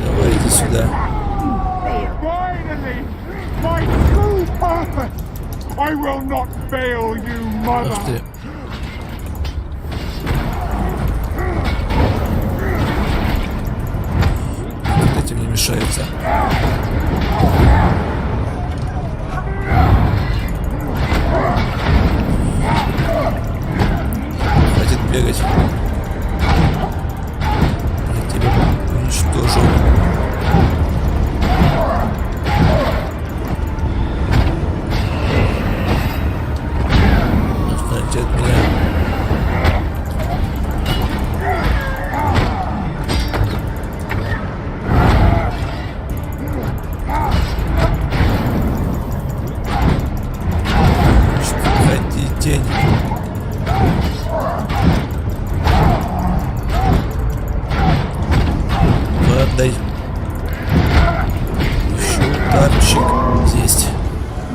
Давай, иди сюда. Ах ты. Этим не мешается. Хватит бегать. Я тебя уничтожу. Отстаньте от меня. Тень. Отдай. Еще ударчик. Есть.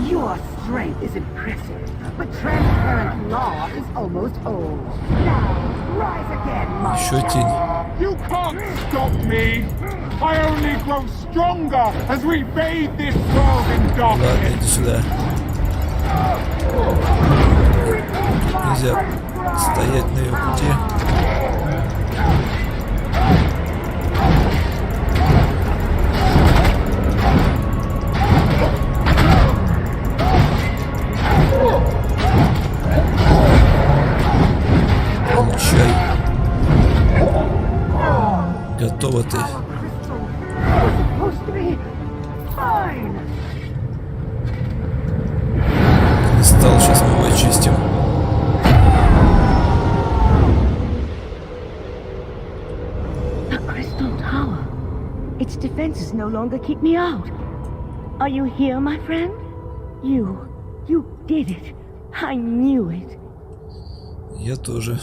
Your strength is impressive, but transparent law is almost old. Now, rise again, Еще тень. You can't stop me. I only grow stronger as we bathe this world in darkness. Ладно, иди сюда. Нельзя стоять на ее пути. Получай. Готова ты. Кристалл сейчас мы очистим. Its defenses no longer keep me out. Are you here, my friend? You did it. I knew it. Я тоже.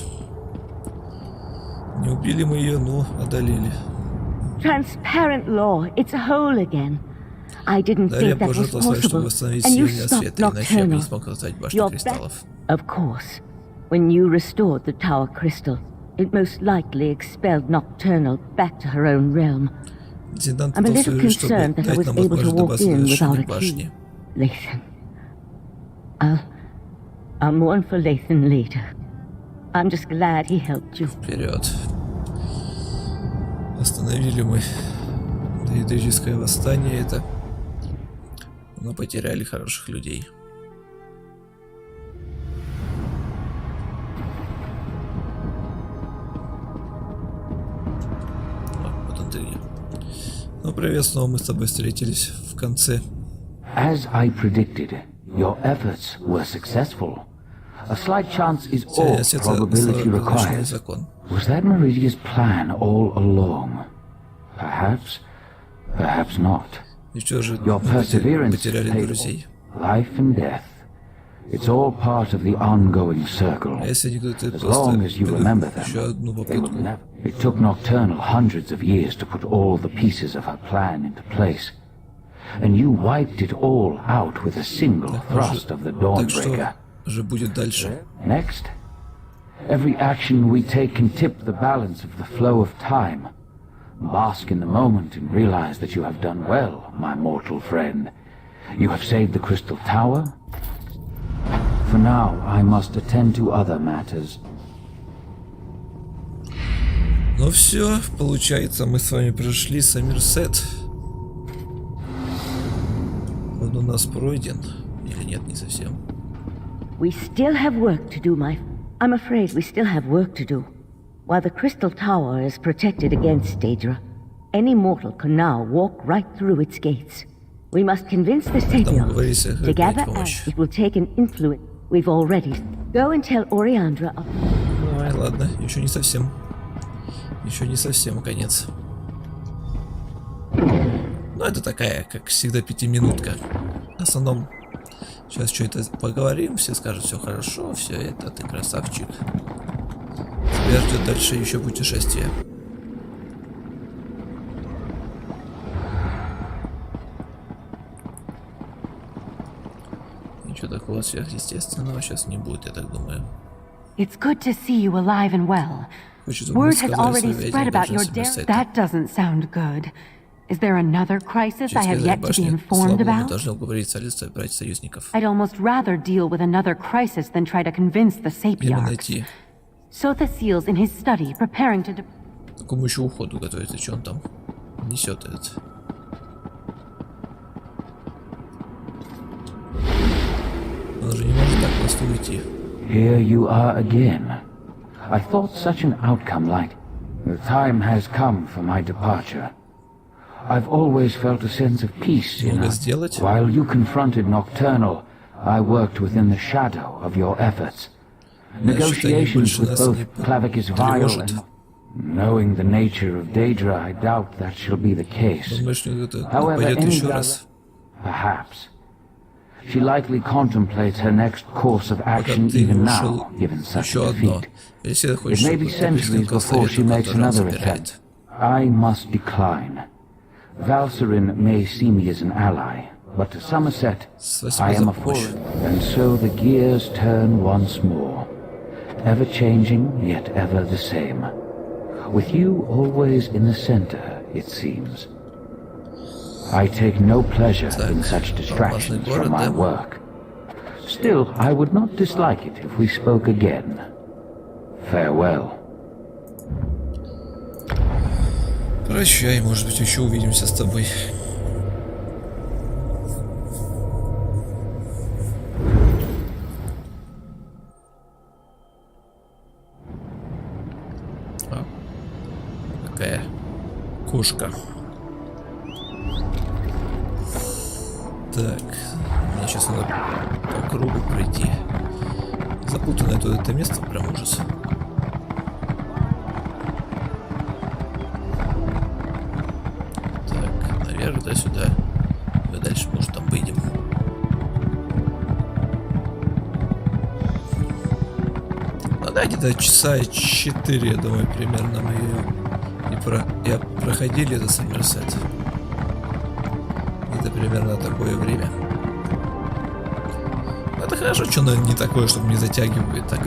Не убили мы ее, но одолели. Transparent law, it's whole again. I didn't think that was possible, and you stopped Nocturnal. Your best, of course. When you restored the tower crystal, it most likely expelled Nocturnal back to her own realm. I'm a little concerned that I was able to walk in without a key. Lathan. I'll mourn for Lathan later. I'm just glad he helped you. Вперед. Остановили мы доидическое восстание это. Но потеряли хороших людей. Вот он ты. Ну, привет, снова мы с тобой встретились в конце. As I predicted, your efforts were successful. A slight chance is all probability requires. Was that Meridia's plan all along? Perhaps, perhaps not. Your perseverance paid life and death. It's all part of the ongoing circle. As long as you remember them, they will never. It took Nocturnal hundreds of years to put all the pieces of her plan into place. And you wiped it all out with a single thrust of the Dawnbreaker. Next, every action we take can tip the balance of the flow of time. Bask in the moment and realize that you have done well, my mortal friend. You have saved the Crystal Tower. For now, I must attend to other matters. Ну все, получается, мы с вами прошли Саммерсет. Он у нас пройден. нет, не совсем. We still have work to do, I'm afraid we still have work to do. While the Crystal Tower is protected against Daedra, any mortal can now walk right through its gates. We must convince the Sapiens. Together, it will take an influence. We've already. Go and tell Oriandra. Ой, ладно, еще не совсем. Еще не совсем конец. Ну, это такая, как всегда, 5-минутка. В основном, сейчас что-то поговорим, все скажут, все хорошо, все это, ты красавчик. Тебя ждет дальше еще путешествие. Ничего такого сверхъестественного сейчас не будет, я так думаю. It's good to see you alive and well. Word has already spread about your death. That doesn't sound good. Is there another crisis I have yet to be informed about? I'd almost rather deal with another crisis than try to convince the Sapiens. Sotha Seal's in his study, preparing to... Какому еще уходу готовится? Что он там несет этот? Он же не может так просто уйти. Here you are again. I thought such an outcome like... The time has come for my departure. I've always felt a sense of peace in us. While you confronted Nocturnal, I worked within the shadow of your efforts. Negotiations with both Clavicus Vile and... Knowing the nature of Daedra, I doubt that shall be the case. However, any other... Perhaps. She likely contemplates her next course of action even now, given such a defeat. It may be centuries before she makes another attempt. I must decline. Valcerin may see me as an ally, but to Somerset, I am a foreigner, and so the gears turn once more. Ever changing, yet ever the same. With you always in the center, it seems. I take no pleasure in such distractions from my work. Still, I would not dislike it if we spoke again. Farewell. Прощай, может быть, еще увидимся с тобой. А, какая кошка. Так, мне сейчас надо по кругу пройти. Запутанное тут это место, прям ужас. Так, наверх, туда-сюда. Мы дальше, может, там выйдем. Ну да, где-то часа 4, я думаю, примерно мы ее проходили до Саммерсет. Это примерно такое время. Это хорошо, что оно не такое, чтобы не затягивает. Так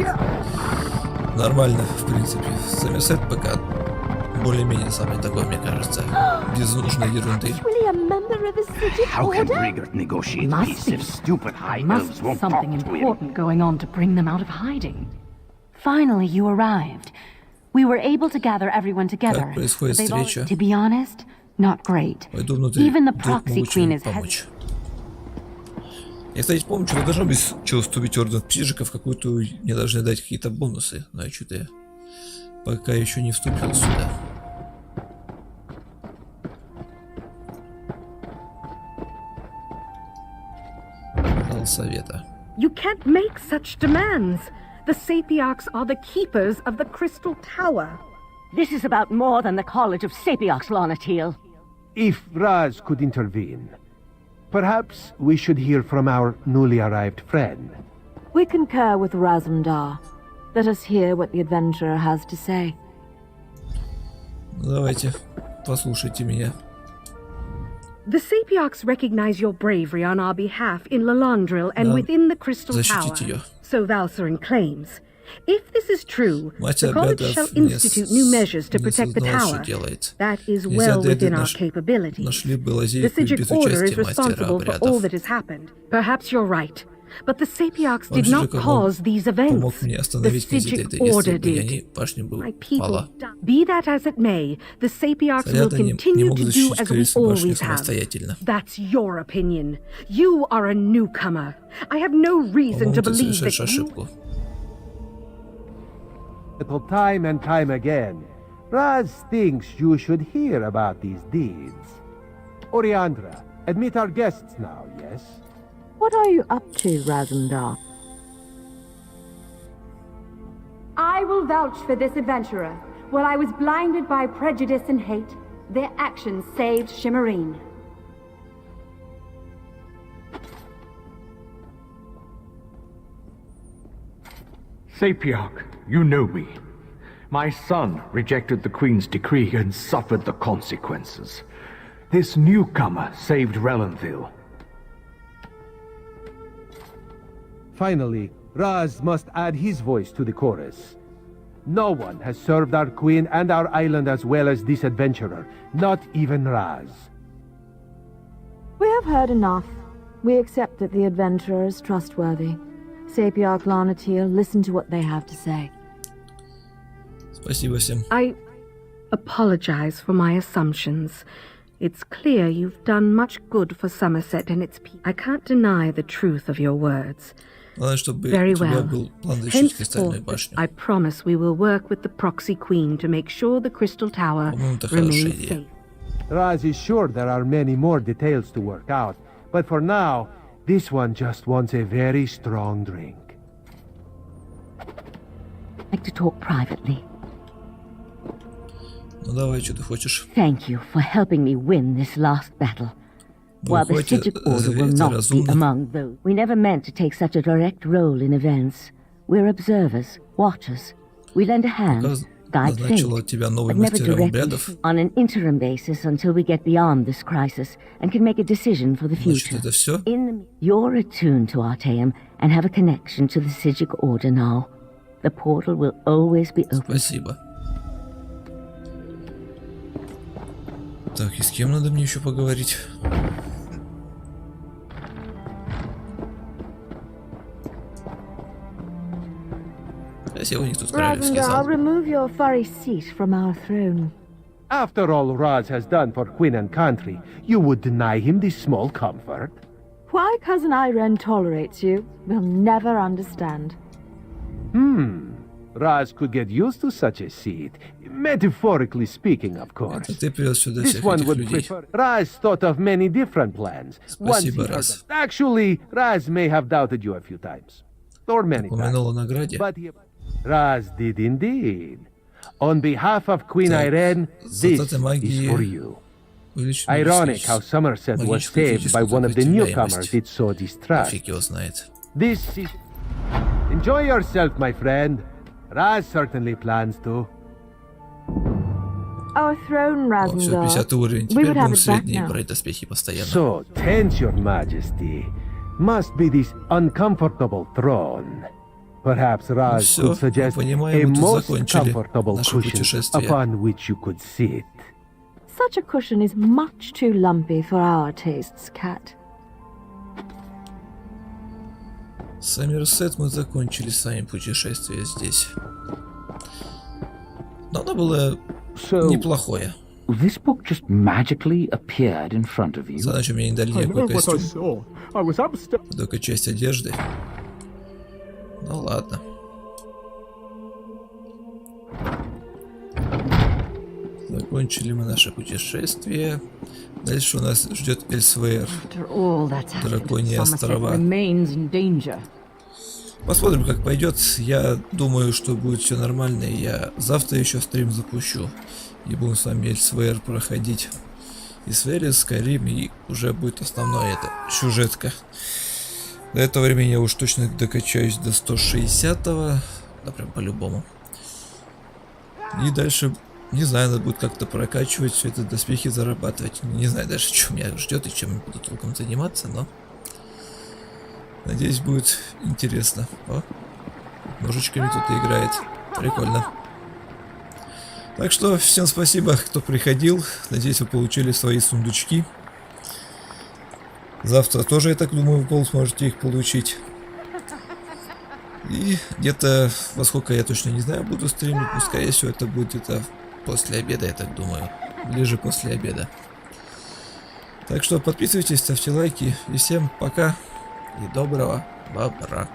нормально, в принципе. Саммерсет пока более-менее самый такой, мне кажется, без нужной ерунды. How can Brigard negotiate peace if stupid high elves won't talk to him? Something important going on to bring them out of hiding. Finally, you arrived. We were able to gather everyone together. Как происходит встреча? To be honest, not great. Пойду внутрь. Even the proxy queen is помочь. Я, кстати, помню, что должно быть, что вступить в орден псижиков, какую-то мне должны дать какие-то бонусы. Но что-то я пока еще не вступил сюда. Зал совета. You can't make such demands. The Sapiarchs are the keepers of the Crystal Tower. This is about more than the College of Sapiarchs, Lanatil. If Raz could intervene, perhaps we should hear from our newly arrived friend. We concur with Razumdar. Let us hear what the adventurer has to say. Давайте, послушайте меня. The Sapiarchs recognize your bravery on our behalf in Lalandril and within the Crystal Tower. So Valcerin claims. If this is true, the college shall institute new measures to protect the tower. That is well within our capability. The Sigic Order is responsible for all that has happened. Perhaps you're right. But the Sapiarchs did not cause these events. The Psijic order did. My people, be that as it may, the Sapiarchs will continue to do as we always have. That's your opinion. You are a newcomer. I have no reason to believe that you... Time and time again, Raz thinks you should hear about these deeds. Oriandra, admit our guests now, yes? What are you up to, Razumdar? I will vouch for this adventurer. While I was blinded by prejudice and hate, their actions saved Shimmerine. Sapiarch, you know me. My son rejected the Queen's decree and suffered the consequences. This newcomer saved Relenthil. Finally, Raz must add his voice to the chorus. No one has served our queen and our island as well as this adventurer, not even Raz. We have heard enough. We accept that the adventurer is trustworthy. Sapiarch Larnatil, listen to what they have to say. Спасибо всем. I apologize for my assumptions. It's clear you've done much good for Somerset and its people. I can't deny the truth of your words. Very well. Henceforth, I promise we will work with the proxy queen to make sure the Crystal Tower remains safe. Raz is sure there are many more details to work out, but for now, this one just wants a very strong drink. I'd like to talk privately. Ну давай, что ты хочешь? Thank you for helping me win this last battle. While the Psijic order will not be among those, we never meant to take such a direct role in events. We're observers, watchers. We lend a hand, guide fate, but never directly, on an interim basis until we get beyond this crisis and can make a decision for the future. You're attuned to Artaeum and have a connection to the Psijic order now. The portal will always be open. Спасибо. Так, и с кем надо мне еще поговорить? Razumdar, remove your furry seat from our throne. After all Raz has done for Queen and country, you would deny him this small comfort? Why Cousin Irene tolerates you, we'll never understand. Raz could get used to such a seat. Metaphorically speaking, of course. This one would prefer. Raz thought of many different plans. Actually, Raz may have doubted you a few times. Or many times. But Raz did indeed. On behalf of Queen Irene, this is for you. Ironic how Somerset was saved by one of the newcomers it so distrust. This is... Enjoy yourself, my friend. Raz certainly plans to. Our throne, Razumdar. We would have it back now. So tense, your majesty. Must be this uncomfortable throne. Perhaps Raz could suggest a most comfortable cushion upon which you could sit. Such a cushion is much too lumpy for our tastes, Cat. Саммерсет, мы закончили с вами путешествие здесь. Но оно было неплохое. This book just magically appeared in front of you. Задача мне не дали никакой костюм. Только часть одежды. Ну ладно. Закончили мы наше путешествие. Дальше у нас ждет Эльсвейр. Драконьи острова. Посмотрим, как пойдет. Я думаю, что будет все нормально. Я завтра еще стрим запущу. И будем с вами Эльсвейр проходить. И Эльсвейр, Скайрим, и уже будет основное это сюжетка. До этого времени я уж точно докачаюсь до 160-го. Да прям по-любому. И дальше, не знаю, надо будет как-то прокачивать все это, доспехи зарабатывать. Не знаю даже, что меня ждет и чем я буду толком заниматься, но... Надеюсь, будет интересно. О, ножичками тут играет. Прикольно. Так что всем спасибо, кто приходил. Надеюсь, вы получили свои сундучки. Завтра тоже, я так думаю, вы сможете их получить. И где-то, во сколько я точно не знаю, буду стримить. Ну, скорее всего, это будет где-то после обеда, я так думаю. Ближе после обеда. Так что подписывайтесь, ставьте лайки. И всем пока и доброго бобра.